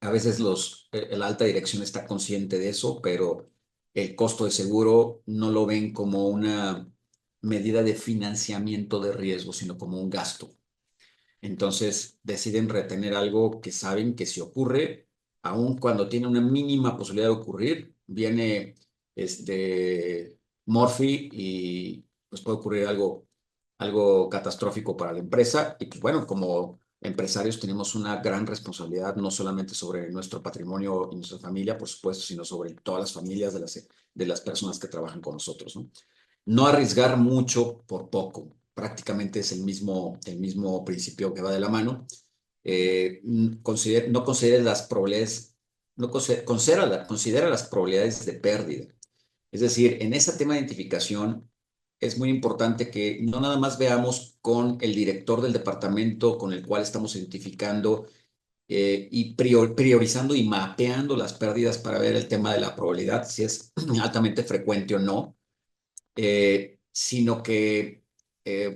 A veces la alta dirección está consciente de eso, pero el costo de seguro no lo ven como una medida de financiamiento de riesgo, sino como un gasto. Entonces deciden retener algo que saben que si ocurre, aun cuando tiene una mínima posibilidad de ocurrir, viene Murphy y pues puede ocurrir algo algo catastrófico para la empresa. Y pues bueno, como empresarios tenemos una gran responsabilidad, no solamente sobre nuestro patrimonio y nuestra familia, por supuesto, sino sobre todas las familias de las personas que trabajan con nosotros, ¿no? No arriesgar mucho por poco. Prácticamente es el mismo principio que va de la mano. No consideres las probabilidades, no considera las probabilidades de pérdida. Es decir, en ese tema de identificación es muy importante que no nada más veamos con el director del departamento con el cual estamos identificando y priorizando y mapeando las pérdidas para ver el tema de la probabilidad, si es altamente frecuente o no, sino que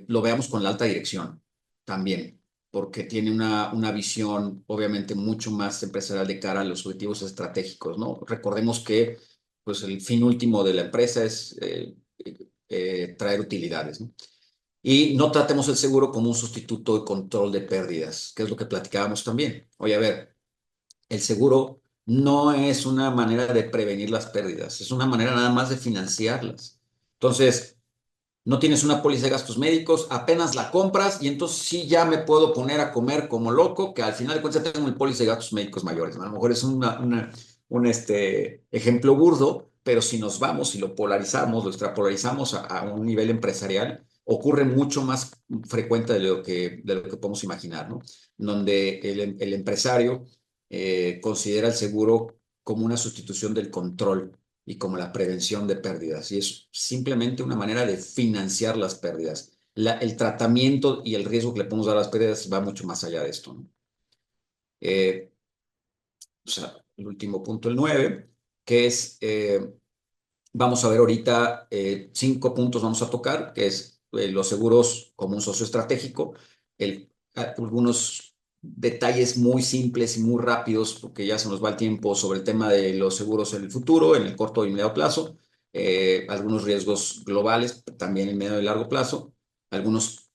lo veamos con la alta dirección también, porque tiene una visión obviamente mucho más empresarial de cara a los objetivos estratégicos, ¿no? Recordemos que pues, el fin último de la empresa es traer utilidades, ¿no? Y no tratemos el seguro como un sustituto de control de pérdidas, que es lo que platicábamos también. Oye, a ver, el seguro no es una manera de prevenir las pérdidas, es una manera nada más de financiarlas. Entonces, no tienes una póliza de gastos médicos, apenas la compras y entonces sí ya me puedo poner a comer como loco, que al final de cuentas ya tengo el póliza de gastos médicos mayores, ¿no? A lo mejor es un ejemplo burdo, pero si nos vamos y lo polarizamos, lo extrapolarizamos a un nivel empresarial, ocurre mucho más frecuente de lo que podemos imaginar, ¿no? Donde el empresario considera el seguro como una sustitución del control y como la prevención de pérdidas. Y es simplemente una manera de financiar las pérdidas. El tratamiento y el riesgo que le podemos dar a las pérdidas va mucho más allá de esto, ¿no? Eh, o sea, el último punto, el 9, que es, vamos a ver ahorita 5 puntos vamos a tocar, que es los seguros como un socio estratégico, algunos detalles muy simples y muy rápidos, porque ya se nos va el tiempo sobre el tema de los seguros en el futuro, en el corto y medio plazo, algunos riesgos globales, también en medio y largo plazo, algunos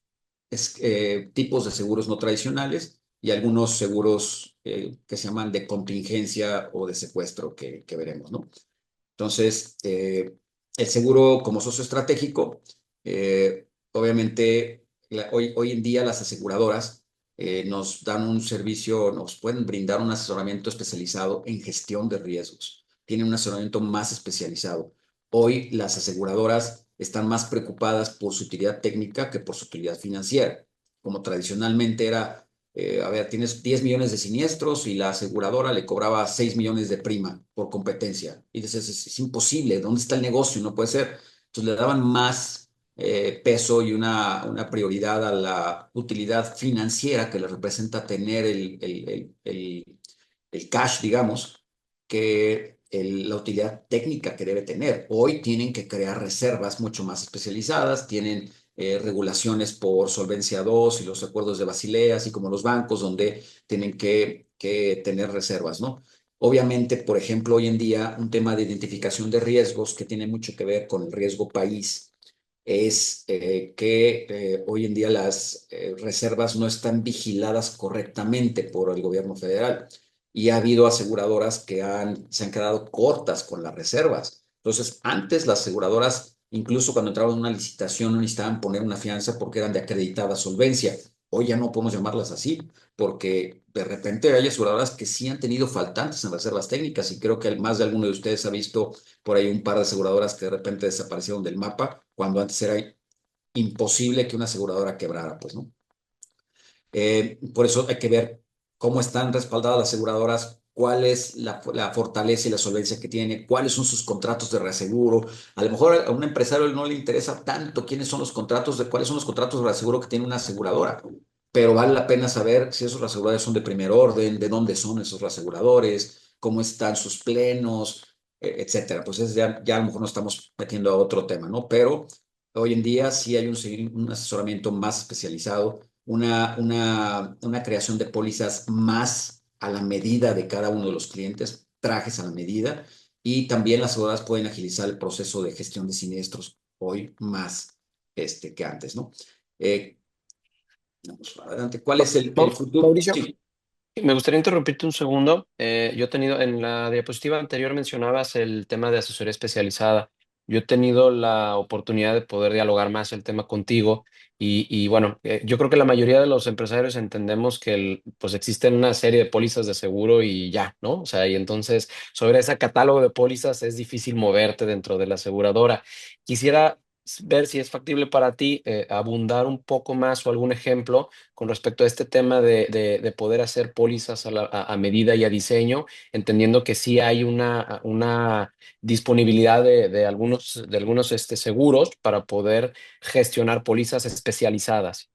tipos de seguros no tradicionales y algunos seguros que se llaman de contingencia o de secuestro que veremos, ¿no? Entonces, el seguro como socio estratégico, obviamente, hoy en día las aseguradoras nos dan un servicio, nos pueden brindar un asesoramiento especializado en gestión de riesgos. Tienen un asesoramiento más especializado. Hoy las aseguradoras están más preocupadas por su utilidad técnica que por su utilidad financiera. Como tradicionalmente era a ver, tienes 10 millones de siniestros y la aseguradora le cobraba 6 millones de prima por competencia. Y dices, es imposible, ¿dónde está el negocio? No puede ser. Entonces le daban más peso y una prioridad a la utilidad financiera que le representa tener el cash, digamos, que la utilidad técnica que debe tener. Hoy tienen que crear reservas mucho más especializadas, tienen regulaciones por Solvencia II y los acuerdos de Basilea, así como los bancos, donde tienen que tener reservas, ¿no? Obviamente, por ejemplo, hoy en día un tema de identificación de riesgos que tiene mucho que ver con el riesgo país es que hoy en día las reservas no están vigiladas correctamente por el gobierno federal y ha habido aseguradoras que se han quedado cortas con las reservas. Entonces, antes las aseguradoras, incluso cuando entraban en una licitación, no necesitaban poner una fianza porque eran de acreditada solvencia. Hoy ya no podemos llamarlas así, porque de repente hay aseguradoras que sí han tenido faltantes en reservas técnicas y creo que más de alguno de ustedes ha visto por ahí un par de aseguradoras que de repente desaparecieron del mapa, cuando antes era imposible que una aseguradora quebrara, pues, ¿no? Por eso hay que ver cómo están respaldadas las aseguradoras, cuál es la fortaleza y la solvencia que tiene, cuáles son sus contratos de reaseguro. A lo mejor a un empresario no le interesa tanto quiénes son los contratos, cuáles son los contratos de reaseguro que tiene una aseguradora, pero vale la pena saber si esos reaseguradores son de primer orden, de dónde son esos reaseguradores, cómo están sus plenos, etcétera. Pues ya a lo mejor nos estamos metiendo a otro tema, ¿no? Pero hoy en día sí hay un asesoramiento más especializado, una creación de pólizas más a la medida de cada uno de los clientes, trajes a la medida, y también las aseguradoras pueden agilizar el proceso de gestión de siniestros hoy más que antes, ¿no? Eh, Vamos adelante. ¿Cuál es el futuro? Mauricio, Sí. me gustaría interrumpirte un segundo. Yo he tenido, en la diapositiva anterior mencionabas el tema de asesoría especializada. Yo he tenido la oportunidad de poder dialogar más el tema contigo y bueno, yo creo que la mayoría de los empresarios entendemos que pues existen una serie de pólizas de seguro y ya, ¿no? O sea, y entonces sobre ese catálogo de pólizas es difícil moverte dentro de la aseguradora. Quisiera ver si es factible para ti abundar un poco más o algún ejemplo con respecto a este tema de poder hacer pólizas a medida y a diseño, entendiendo que sí hay una disponibilidad de algunos seguros para poder gestionar pólizas especializadas.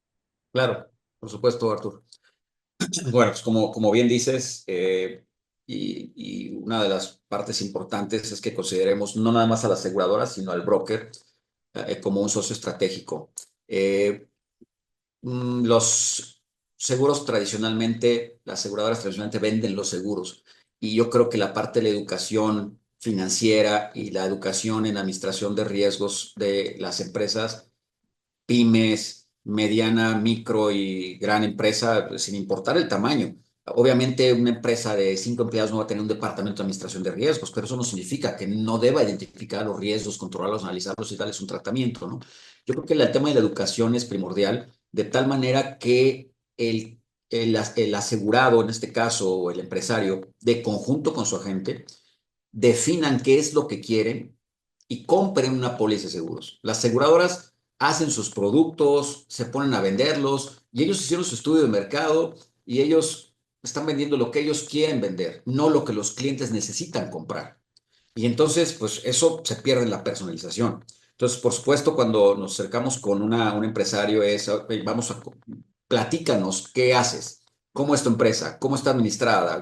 Claro, por supuesto, Artur. Bueno, pues como bien dices, y una de las partes importantes es que consideremos no nada más a la aseguradora, sino al broker como un socio estratégico. Eh, los seguros tradicionalmente, las aseguradoras tradicionalmente venden los seguros y yo creo que la parte de la educación financiera y la educación en administración de riesgos de las empresas pymes, mediana, micro y gran empresa, pues, sin importar el tamaño. Obviamente, una empresa de 5 empleados no va a tener un departamento de administración de riesgos, pero eso no significa que no deba identificar los riesgos, controlarlos, analizarlos y darles un tratamiento, ¿no? Yo creo que el tema de la educación es primordial, de tal manera que el asegurado, en este caso, o el empresario, de conjunto con su agente, definan qué es lo que quieren y compren una póliza de seguros. Las aseguradoras hacen sus productos, se ponen a venderlos y ellos hicieron su estudio de mercado y ellos están vendiendo lo que ellos quieren vender, no lo que los clientes necesitan comprar. Y entonces, pues eso se pierde en la personalización. Entonces, por supuesto, cuando nos acercamos con un empresario es, "Ok, vamos a, platícanos, ¿qué haces? ¿Cómo es tu empresa? ¿Cómo está administrada?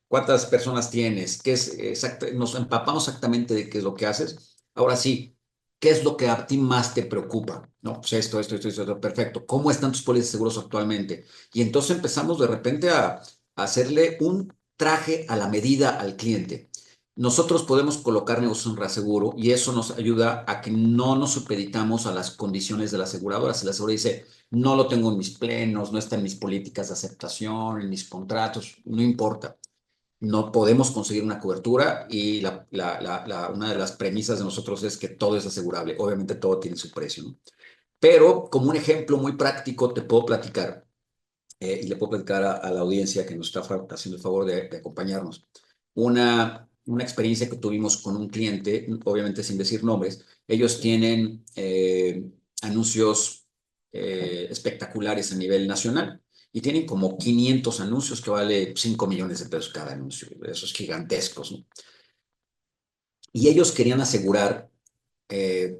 ¿Cuántas personas tienes? Nos empapamos exactamente de qué es lo que haces. Ahora sí, ¿qué es lo que a ti más te preocupa? No, pues esto, perfecto. ¿Cómo están tus pólizas de seguros actualmente? Y entonces empezamos de repente a hacerle un traje a la medida al cliente. Nosotros podemos colocar negocios en reaseguro y eso nos ayuda a que no nos supeditamos a las condiciones de la aseguradora. Si la aseguradora dice, no lo tengo en mis plenos, no está en mis políticas de aceptación, en mis contratos, no importa. No podemos conseguir una cobertura y una de las premisas de nosotros es que todo es asegurable. Obviamente todo tiene su precio, ¿no? Pero como un ejemplo muy práctico te puedo platicar y le puedo platicar a la audiencia que nos está haciendo el favor de acompañarnos. Una experiencia que tuvimos con un cliente, obviamente sin decir nombres, ellos tienen anuncios espectaculares a nivel nacional y tienen como 500 anuncios que vale 5 millones de pesos cada anuncio, esos gigantescos, ¿no? Y ellos querían asegurar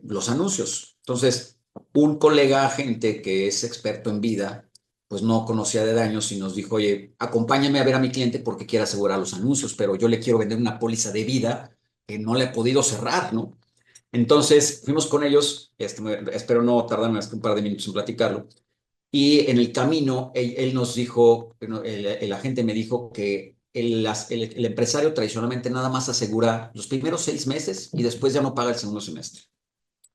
los anuncios. Entonces, un colega agente que es experto en vida, pues no conocía de daños y nos dijo, oye, acompáñame a ver a mi cliente porque quiere asegurar los anuncios, pero yo le quiero vender una póliza de vida que no le he podido cerrar, ¿no? Entonces, fuimos con ellos, espero no tardar más que un par de minutos en platicarlo, y en el camino él nos dijo, el agente me dijo que el empresario tradicionalmente nada más asegura los primeros 6 meses y después ya no paga el segundo semestre.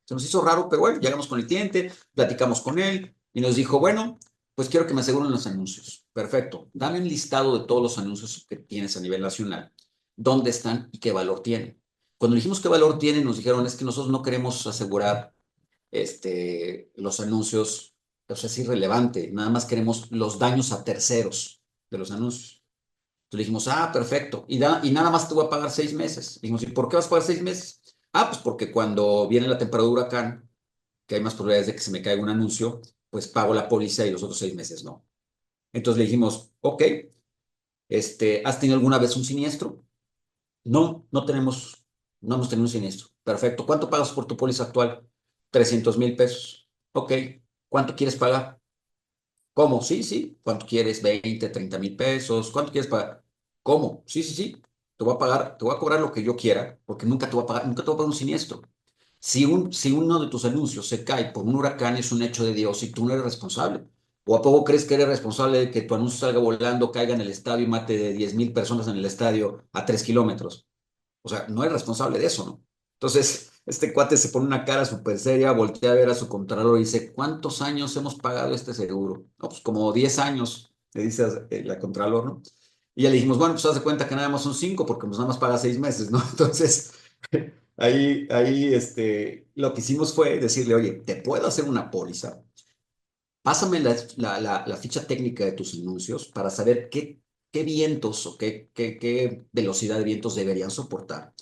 Se nos hizo raro, pero bueno, llegamos con el cliente, platicamos con él y nos dijo, bueno, pues quiero que me aseguren los anuncios. Perfecto, dame un listado de todos los anuncios que tienes a nivel nacional, dónde están y qué valor tienen. Cuando dijimos qué valor tienen, nos dijeron, es que nosotros no queremos asegurar los anuncios, o sea, es irrelevante, nada más queremos los daños a terceros de los anuncios. Entonces le dijimos, ah, perfecto. Y nada más te voy a pagar 6 meses. Dijimos, ¿y por qué vas a pagar 6 meses? Ah, pues porque cuando viene la temporada de huracán, que hay más probabilidades de que se me caiga un anuncio, pues pago la póliza y los otros 6 meses no. Entonces le dijimos, ok, ¿has tenido alguna vez un siniestro? No, no hemos tenido un siniestro. Perfecto. ¿Cuánto pagas por tu póliza actual? 300,000 pesos. Ok. ¿Cuánto quieres pagar? ¿Cómo? Sí, sí. ¿Cuánto quieres? 20, 30,000 pesos. ¿Cuánto quieres pagar? ¿Cómo? Sí, sí, sí. Te voy a pagar, te voy a cobrar lo que yo quiera, porque nunca te voy a pagar, nunca te voy a pagar un siniestro. Si uno de tus anuncios se cae por un huracán, es un hecho de Dios y tú no eres responsable. ¿O a poco crees que eres responsable de que tu anuncio salga volando, caiga en el estadio y mate de 10,000 personas en el estadio a 3 kilómetros? O sea, no es responsable de eso, ¿no? Entonces, este cuate se pone una cara súper seria, voltea a ver a su contralor y dice, ¿cuántos años hemos pagado este seguro? No, pues como 10 años, le dice la contralor, ¿no? Y ya le dijimos, bueno, pues haz de cuenta que nada más son 5 porque pues nada más paga 6 meses, ¿no? Entonces, Lo que hicimos fue decirle, oye, te puedo hacer una póliza. Pásame la ficha técnica de tus anuncios para saber qué vientos o qué velocidad de vientos deberían soportar.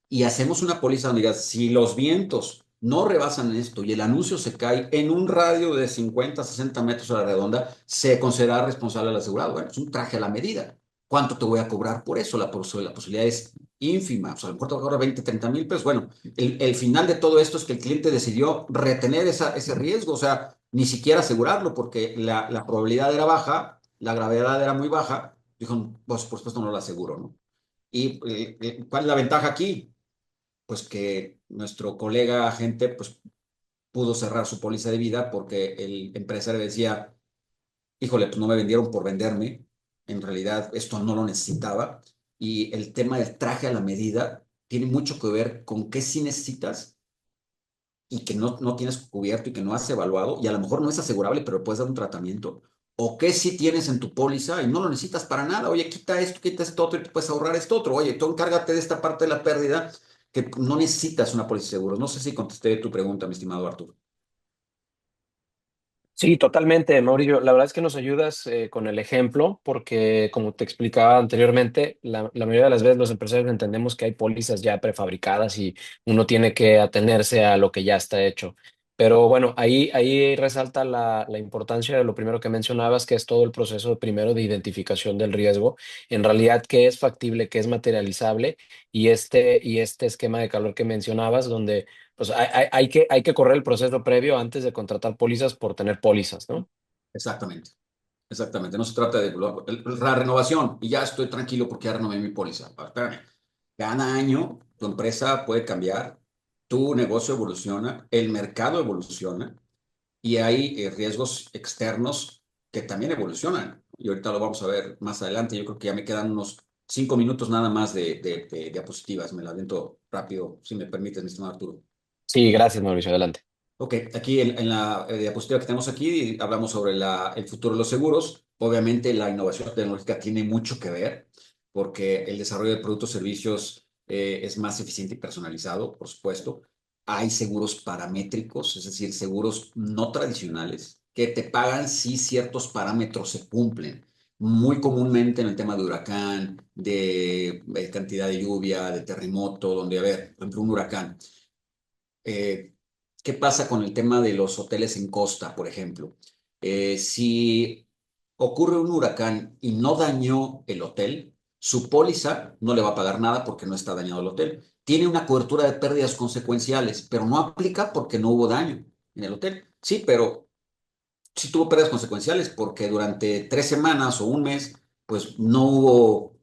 Y hacemos una póliza donde digas, si los vientos no rebasan esto y el anuncio se cae en un radio de 50, 60 metros a la redonda, se considera responsable al asegurado. Bueno, es un traje a la medida. ¿Cuánto te voy a cobrar por eso? La posibilidad es ínfima. O sea, a lo mejor te va a cobrar 20, 30 mil pesos. Bueno, el final de todo esto es que el cliente decidió retener ese riesgo. O sea, ni siquiera asegurarlo porque la probabilidad era baja, la gravedad era muy baja. Dijo, pues por supuesto no lo aseguro, ¿no? ¿Y cuál es la ventaja aquí? Pues que nuestro colega agente pues, pudo cerrar su póliza de vida porque el empresario decía, híjole, pues no me vendieron por venderme, en realidad esto no lo necesitaba. Y el tema del traje a la medida tiene mucho que ver con qué sí necesitas y que no tienes cubierto y que no has evaluado, y a lo mejor no es asegurable, pero puedes dar un tratamiento, o que sí tienes en tu póliza y no lo necesitas para nada. Oye, quita esto otro y te puedes ahorrar esto otro. Oye, tú encárgate de esta parte de la pérdida que no necesitas una póliza de seguros. No sé si contesté tu pregunta, mi estimado Arturo. Sí, totalmente, Mauricio. La verdad es que nos ayudas con el ejemplo, porque como te explicaba anteriormente, la mayoría de las veces los empresarios entendemos que hay pólizas ya prefabricadas y uno tiene que atenerse a lo que ya está hecho. Pero bueno, ahí resalta la importancia de lo primero que mencionabas, que es todo el proceso primero de identificación del riesgo, en realidad qué es factible, qué es materializable, y este esquema de calor que mencionabas, donde pues hay que correr el proceso previo antes de contratar pólizas por tener pólizas, ¿no? Exactamente, exactamente. No se trata de la renovación y ya estoy tranquilo porque ya renové mi póliza. Ah, espérame. Cada año tu empresa puede cambiar, tu negocio evoluciona, el mercado evoluciona y hay riesgos externos que también evolucionan. Y ahorita lo vamos a ver más adelante. Yo creo que ya me quedan unos 5 minutos nada más de diapositivas. Me la aviento rápido, si me permites, mi estimado Arturo. Sí, gracias, Mauricio. Adelante. Ok, aquí en la diapositiva que tenemos aquí hablamos sobre el futuro de los seguros. Obviamente la innovación tecnológica tiene mucho que ver porque el desarrollo de productos y servicios es más eficiente y personalizado, por supuesto. Hay seguros paramétricos, es decir, seguros no tradicionales que te pagan si ciertos parámetros se cumplen. Muy comúnmente en el tema de huracán, de cantidad de lluvia, de terremoto, donde, a ver, por ejemplo, un huracán. eh, ¿Qué pasa con el tema de los hoteles en costa, por ejemplo? Si ocurre un huracán y no dañó el hotel, su póliza no le va a pagar nada porque no está dañado el hotel. Tiene una cobertura de pérdidas consecuenciales, pero no aplica porque no hubo daño en el hotel. Sí, pero sí tuvo pérdidas consecuenciales porque durante 3 semanas o un mes, pues no hubo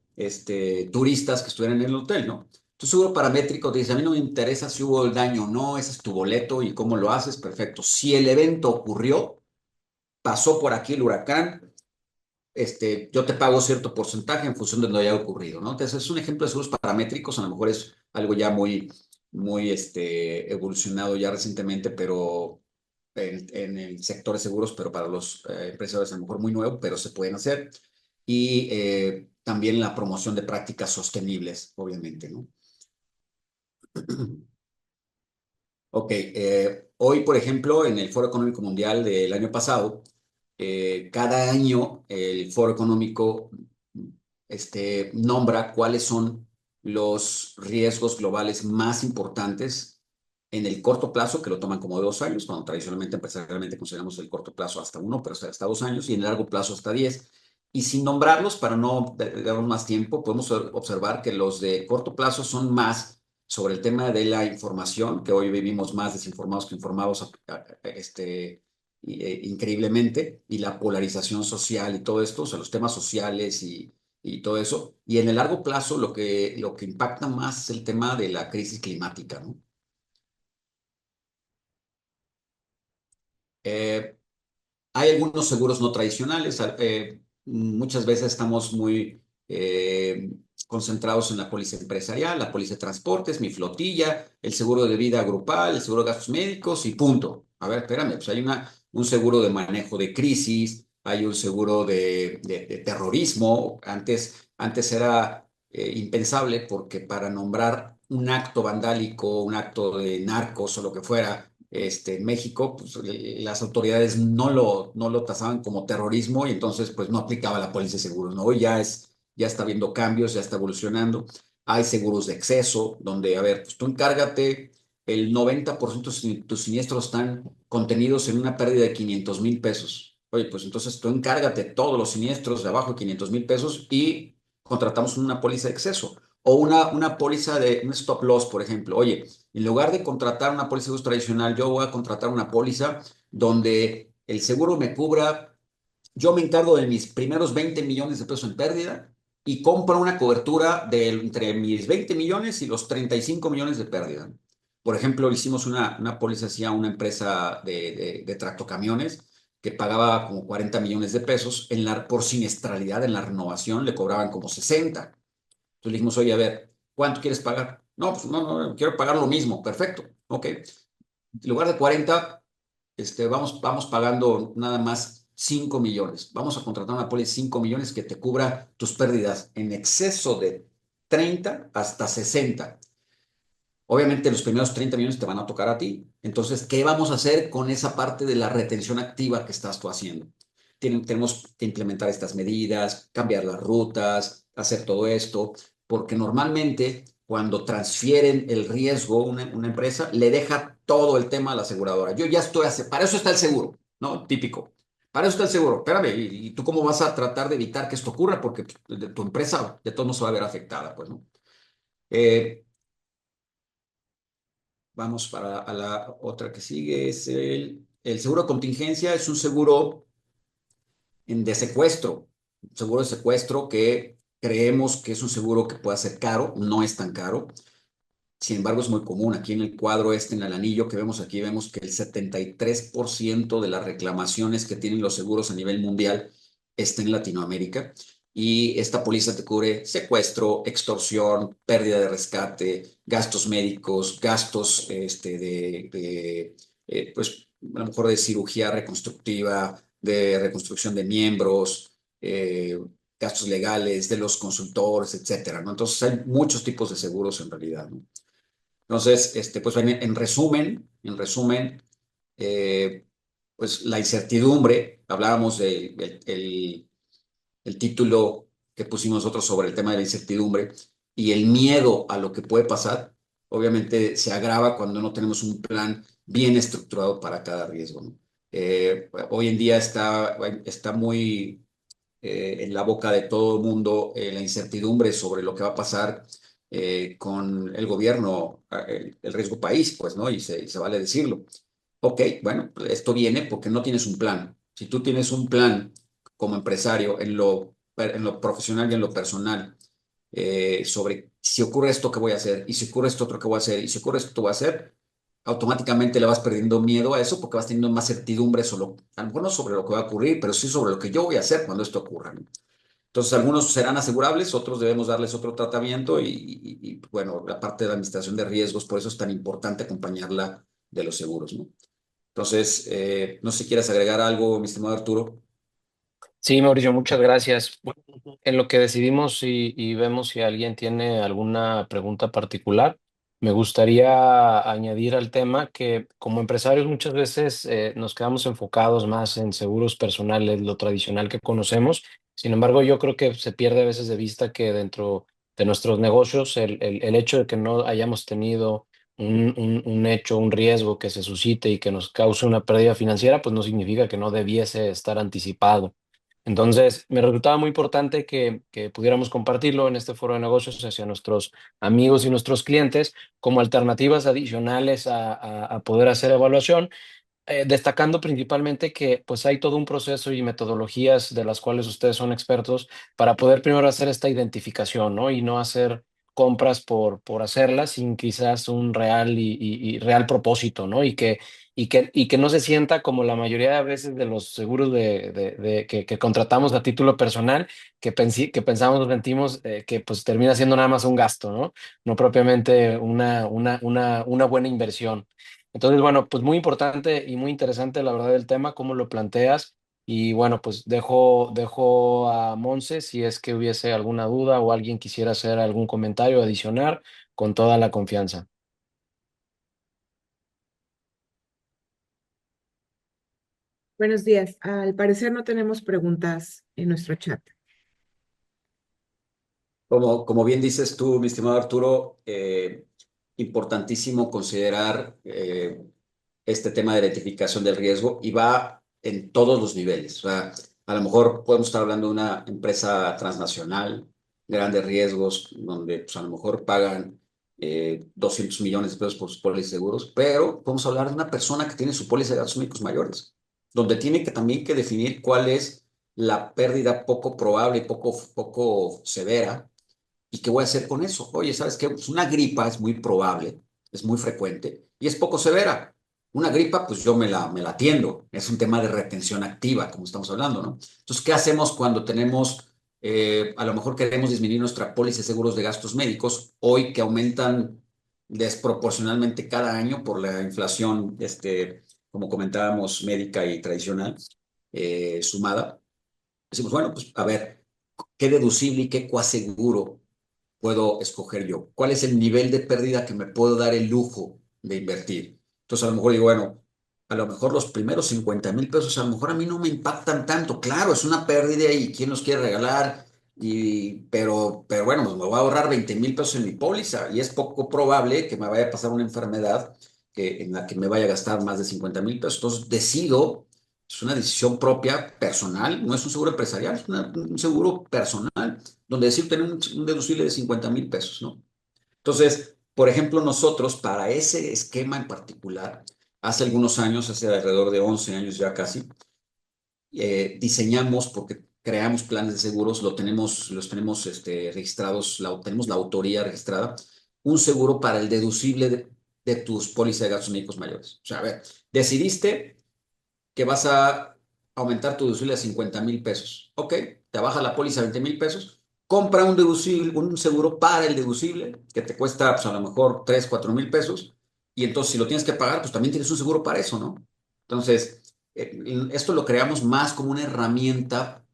turistas que estuvieran en el hotel, ¿no? Tu seguro paramétrico te dice, a mí no me interesa si hubo el daño o no, ese es tu boleto y cómo lo haces, perfecto. Si el evento ocurrió, pasó por aquí el huracán, yo te pago cierto porcentaje en función de lo que haya ocurrido, ¿no? Entonces es un ejemplo de seguros paramétricos, a lo mejor es algo ya muy evolucionado ya recientemente, pero en el sector de seguros, pero para los empresarios a lo mejor muy nuevo, pero se pueden hacer. Y también la promoción de prácticas sostenibles, obviamente, ¿no? Ok, hoy, por ejemplo, en el Foro Económico Mundial del año pasado, cada año el Foro Económico nombra cuáles son los riesgos globales más importantes en el corto plazo, que lo toman como 2 años, cuando tradicionalmente empresarialmente consideramos el corto plazo hasta 1, pero hasta 2 años, y en el largo plazo hasta 10. Y sin nombrarlos, para no dar más tiempo, podemos observar que los de corto plazo son más sobre el tema de la información, que hoy vivimos más desinformados que informados, increíblemente, y la polarización social y todo esto, o sea, los temas sociales y todo eso. Y en el largo plazo lo que impacta más es el tema de la crisis climática, ¿no? Eh, Hay algunos seguros no tradicionales. Muchas veces estamos muy concentrados en la póliza empresarial, la póliza de transportes, mi flotilla, el seguro de vida grupal, el seguro de gastos médicos y punto. A ver, espérame, pues hay un seguro de manejo de crisis, hay un seguro de terrorismo. Antes era impensable porque para nombrar un acto vandálico, un acto de narcos o lo que fuera, en México, pues las autoridades no lo tasaban como terrorismo y entonces pues no aplicaba la póliza de seguros, ¿no? Hoy ya está habiendo cambios, ya está evolucionando. Hay seguros de exceso, donde, a ver, pues tú encárgate, el 90% de tus siniestros están contenidos en una pérdida de 500,000 pesos. Oye, pues entonces tú encárgate todos los siniestros de abajo de 500,000 pesos y contratamos una póliza de exceso. O una póliza de un stop loss, por ejemplo. Oye, en lugar de contratar una póliza de uso tradicional, yo voy a contratar una póliza donde el seguro me cubra, yo me encargo de mis primeros 20 millones de pesos en pérdida y compro una cobertura de entre mis 20 millones y los 35 millones de pérdida. Por ejemplo, le hicimos una póliza así a una empresa de tractocamiones que pagaba como 40 millones de pesos, por siniestralidad en la renovación le cobraban como 60. Entonces le dijimos, oye, a ver, ¿cuánto quieres pagar? No, pues no, quiero pagar lo mismo. Perfecto, ok. En lugar de 40, vamos pagando nada más 5 millones. Vamos a contratar una póliza de 5 millones que te cubra tus pérdidas en exceso de 30 hasta 60. Obviamente los primeros 30 millones te van a tocar a ti. Entonces, ¿qué vamos a hacer con esa parte de la retención activa que estás tú haciendo? Tenemos que implementar estas medidas, cambiar las rutas, hacer todo esto, porque normalmente cuando transfieren el riesgo una empresa, le deja todo el tema a la aseguradora. Yo ya para eso está el seguro, ¿no? Típico. Para eso está el seguro. Espérame, ¿y tú cómo vas a tratar de evitar que esto ocurra? Porque tu empresa de todos modos se va a ver afectada, pues, ¿no? Eh, Vamos para a la otra que sigue, es el seguro de contingencia, es un seguro de secuestro, un seguro de secuestro que creemos que es un seguro que puede ser caro, no es tan caro, sin embargo es muy común. Aquí en el cuadro en el anillo que vemos aquí, vemos que el 73% de las reclamaciones que tienen los seguros a nivel mundial está en Latinoamérica. Y esta póliza te cubre secuestro, extorsión, pérdida de rescate, gastos médicos, gastos pues a lo mejor de cirugía reconstructiva, de reconstrucción de miembros, gastos legales de los consultores, etcétera, ¿no? Entonces hay muchos tipos de seguros en realidad, ¿no? Entonces, pues en resumen, eh, pues la incertidumbre, hablábamos el título que pusimos nosotros sobre el tema de la incertidumbre y el miedo a lo que puede pasar, obviamente se agrava cuando no tenemos un plan bien estructurado para cada riesgo, ¿no? Hoy en día está muy en la boca de todo el mundo la incertidumbre sobre lo que va a pasar con el gobierno, el riesgo país, pues, ¿no? Y se vale decirlo. Ok, bueno, esto viene porque no tienes un plan. Si tú tienes un plan como empresario en lo profesional y en lo personal, sobre si ocurre esto, ¿qué voy a hacer? Y si ocurre esto otro, ¿qué voy a hacer? Y si ocurre esto, ¿qué voy a hacer? Automáticamente le vas perdiendo miedo a eso porque vas teniendo más certidumbre a lo mejor no sobre lo que va a ocurrir, pero sí sobre lo que yo voy a hacer cuando esto ocurra, ¿no? Entonces, algunos serán asegurables, otros debemos darles otro tratamiento bueno, la parte de la administración de riesgos, por eso es tan importante acompañarla de los seguros, ¿no? Entonces, no sé si quieres agregar algo, mi estimado Arturo. Sí, Mauricio, muchas gracias. Bueno, en lo que decidimos y vemos si alguien tiene alguna pregunta particular, me gustaría añadir al tema que como empresarios muchas veces nos quedamos enfocados más en seguros personales, lo tradicional que conocemos. Sin embargo, yo creo que se pierde a veces de vista que dentro de nuestros negocios el hecho de que no hayamos tenido un hecho, un riesgo que se suscite y que nos cause una pérdida financiera, pues no significa que no debiese estar anticipado. Entonces, me resultaba muy importante que pudiéramos compartirlo en este foro de negocios hacia nuestros amigos y nuestros clientes como alternativas adicionales a poder hacer evaluación, destacando principalmente que pues hay todo un proceso y metodologías de las cuales ustedes son expertos para poder primero hacer esta identificación, ¿no? Y no hacer compras por hacerlas sin quizás un real y real propósito, ¿no? Y que no se sienta como la mayoría de veces de los seguros que contratamos a título personal, que pensamos o sentimos que pues termina siendo nada más un gasto, ¿no? No propiamente una buena inversión. Entonces, bueno, pues muy importante y muy interesante la verdad el tema, cómo lo planteas. Y bueno, pues dejo a Monse si es que hubiese alguna duda o alguien quisiera hacer algún comentario adicional con toda la confianza. Buenos días. Al parecer no tenemos preguntas en nuestro chat. Como bien dices tú, mi estimado Arturo, importantísimo considerar este tema de identificación del riesgo y va en todos los niveles. O sea, a lo mejor podemos estar hablando de una empresa transnacional, grandes riesgos, donde pues, a lo mejor pagan 200 millones de pesos por sus pólizas de seguros, pero podemos hablar de una persona que tiene su póliza de gastos médicos mayores, donde tiene que también que definir cuál es la pérdida poco probable y poco severa. ¿Y qué voy a hacer con eso? Oye, ¿sabes qué? Pues una gripa es muy probable, es muy frecuente y es poco severa. Una gripa, pues yo me la atiendo. Es un tema de retención activa, como estamos hablando, ¿no? Entonces, ¿qué hacemos cuando tenemos, a lo mejor queremos disminuir nuestra póliza de seguros de gastos médicos, hoy que aumentan desproporcionalmente cada año por la inflación, como comentábamos, médica y tradicional, sumada? Decimos, bueno, pues a ver, ¿qué deducible y qué coaseguro puedo escoger yo? ¿Cuál es el nivel de pérdida que me puedo dar el lujo de invertir? Entonces, a lo mejor digo, bueno, a lo mejor los primeros 50,000 pesos, a lo mejor a mí no me impactan tanto. Claro, es una pérdida y quién los quiere regalar, pero bueno, pues me voy a ahorrar 20,000 pesos en mi póliza y es poco probable que me vaya a pasar una enfermedad en la que me vaya a gastar más de 50,000 pesos. Entonces, decido. Es una decisión propia, personal, no es un seguro empresarial, es un seguro personal donde decir tener un deducible de 50,000 pesos, ¿no? Entonces, por ejemplo, nosotros para ese esquema en particular, hace algunos años, hace alrededor de 11 años ya casi, diseñamos, porque creamos planes de seguros, los tenemos registrados, tenemos la autoría registrada, un seguro para el deducible de tus pólizas de gastos médicos mayores. O sea, a ver, decidiste que vas a aumentar tu deducible a 50,000 pesos. Ok, te baja la póliza a 20,000 pesos. Compra un deducible, un seguro para el deducible, que te cuesta pues, a lo mejor 3, 4,000 pesos. Y entonces, si lo tienes que pagar, pues también tienes un seguro para eso, ¿no? Entonces, esto lo creamos más como una herramienta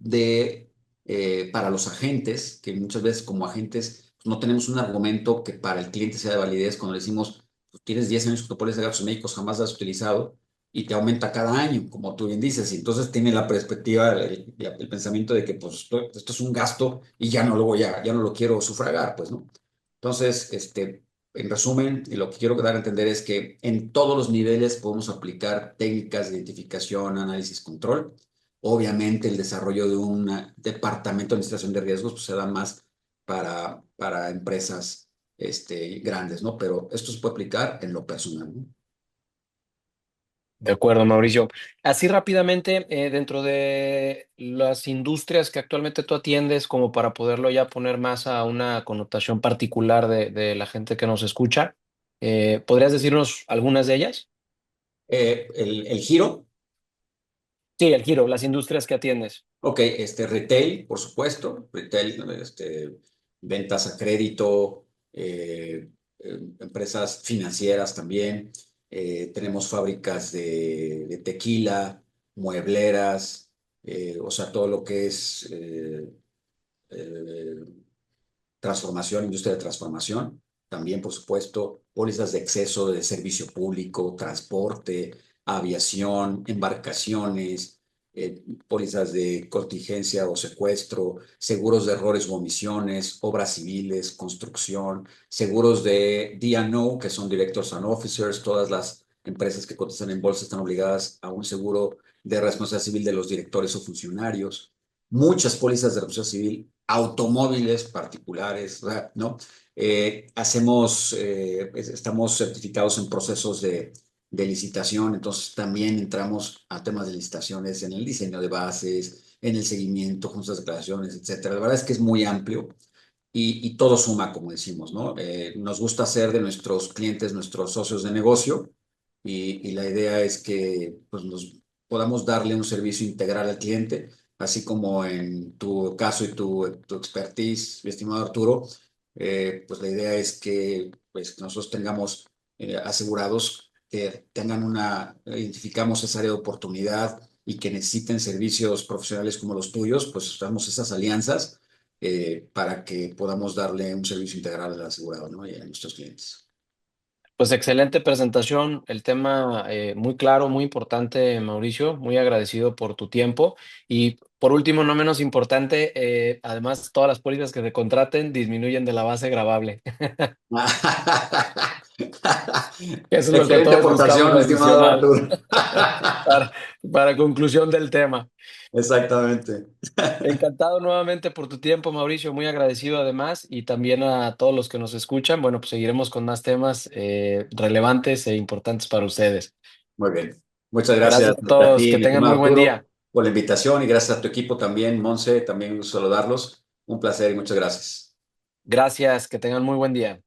para los agentes, que muchas veces como agentes pues, no tenemos un argumento que para el cliente sea de validez cuando le decimos, pues, tienes 10 años con tu póliza de gastos médicos, jamás la has utilizado y te aumenta cada año, como tú bien dices, y entonces tiene la perspectiva, el pensamiento de que pues esto es un gasto y ya no lo quiero sufragar, pues, ¿no? Entonces, en resumen, y lo que quiero dar a entender es que en todos los niveles podemos aplicar técnicas de identificación, análisis, control. Obviamente, el desarrollo de un departamento de administración de riesgos pues, se da más para empresas grandes, ¿no? Pero esto se puede aplicar en lo personal, ¿no? De acuerdo, Mauricio. Así rápidamente, dentro de las industrias que actualmente tú atiendes, como para poderlo ya poner más a una connotación particular de la gente que nos escucha, ¿podrías decirnos algunas de ellas? El giro. Sí, el giro, las industrias que atiendes. Ok, retail, por supuesto, retail, ventas a crédito, empresas financieras también. Tenemos fábricas de tequila, muebleras, o sea, todo lo que es eh, transformación, industria de transformación. También, por supuesto, pólizas de exceso de servicio público, transporte, aviación, embarcaciones, pólizas de contingencia o secuestro, seguros de errores o omisiones, obras civiles, construcción, seguros de D&O, que son Directors and Officers. Todas las empresas que cotizan en bolsa están obligadas a un seguro de responsabilidad civil de los directores o funcionarios. Muchas pólizas de responsabilidad civil, automóviles particulares, ¿no? Estamos certificados en procesos de licitación, entonces también entramos a temas de licitaciones en el diseño de bases, en el seguimiento, justas declaraciones, etcétera. La verdad es que es muy amplio y todo suma, como decimos, ¿no? Nos gusta hacer de nuestros clientes nuestros socios de negocio y la idea es que pues, nos podamos darle un servicio integral al cliente, así como en tu caso y tu expertise, mi estimado Arturo, pues la idea es que pues, nosotros tengamos asegurados que identificamos esa área de oportunidad y que necesiten servicios profesionales como los tuyos, pues damos esas alianzas para que podamos darle un servicio integral al asegurado, ¿no? Y a nuestros clientes. Pues excelente presentación, el tema muy claro, muy importante, Mauricio, muy agradecido por tu tiempo. Y por último, no menos importante, además todas las pólizas que se contraten disminuyen de la base gravable. Eso es lo que Excelente todos buscamos aportación, estimado adicional Artur. para, para conclusión del tema. Exactamente. Encantado nuevamente por tu tiempo, Mauricio, muy agradecido además y también a todos los que nos escuchan. Bueno, pues seguiremos con más temas relevantes e importantes para ustedes. Muy bien. Muchas gracias Gracias a a todos, ti, que mi tengan muy estimado buen Arturo, día. por la invitación y gracias a tu equipo también, Monse, también un gusto saludarlos. Un placer y muchas gracias. Gracias, que tengan muy buen día.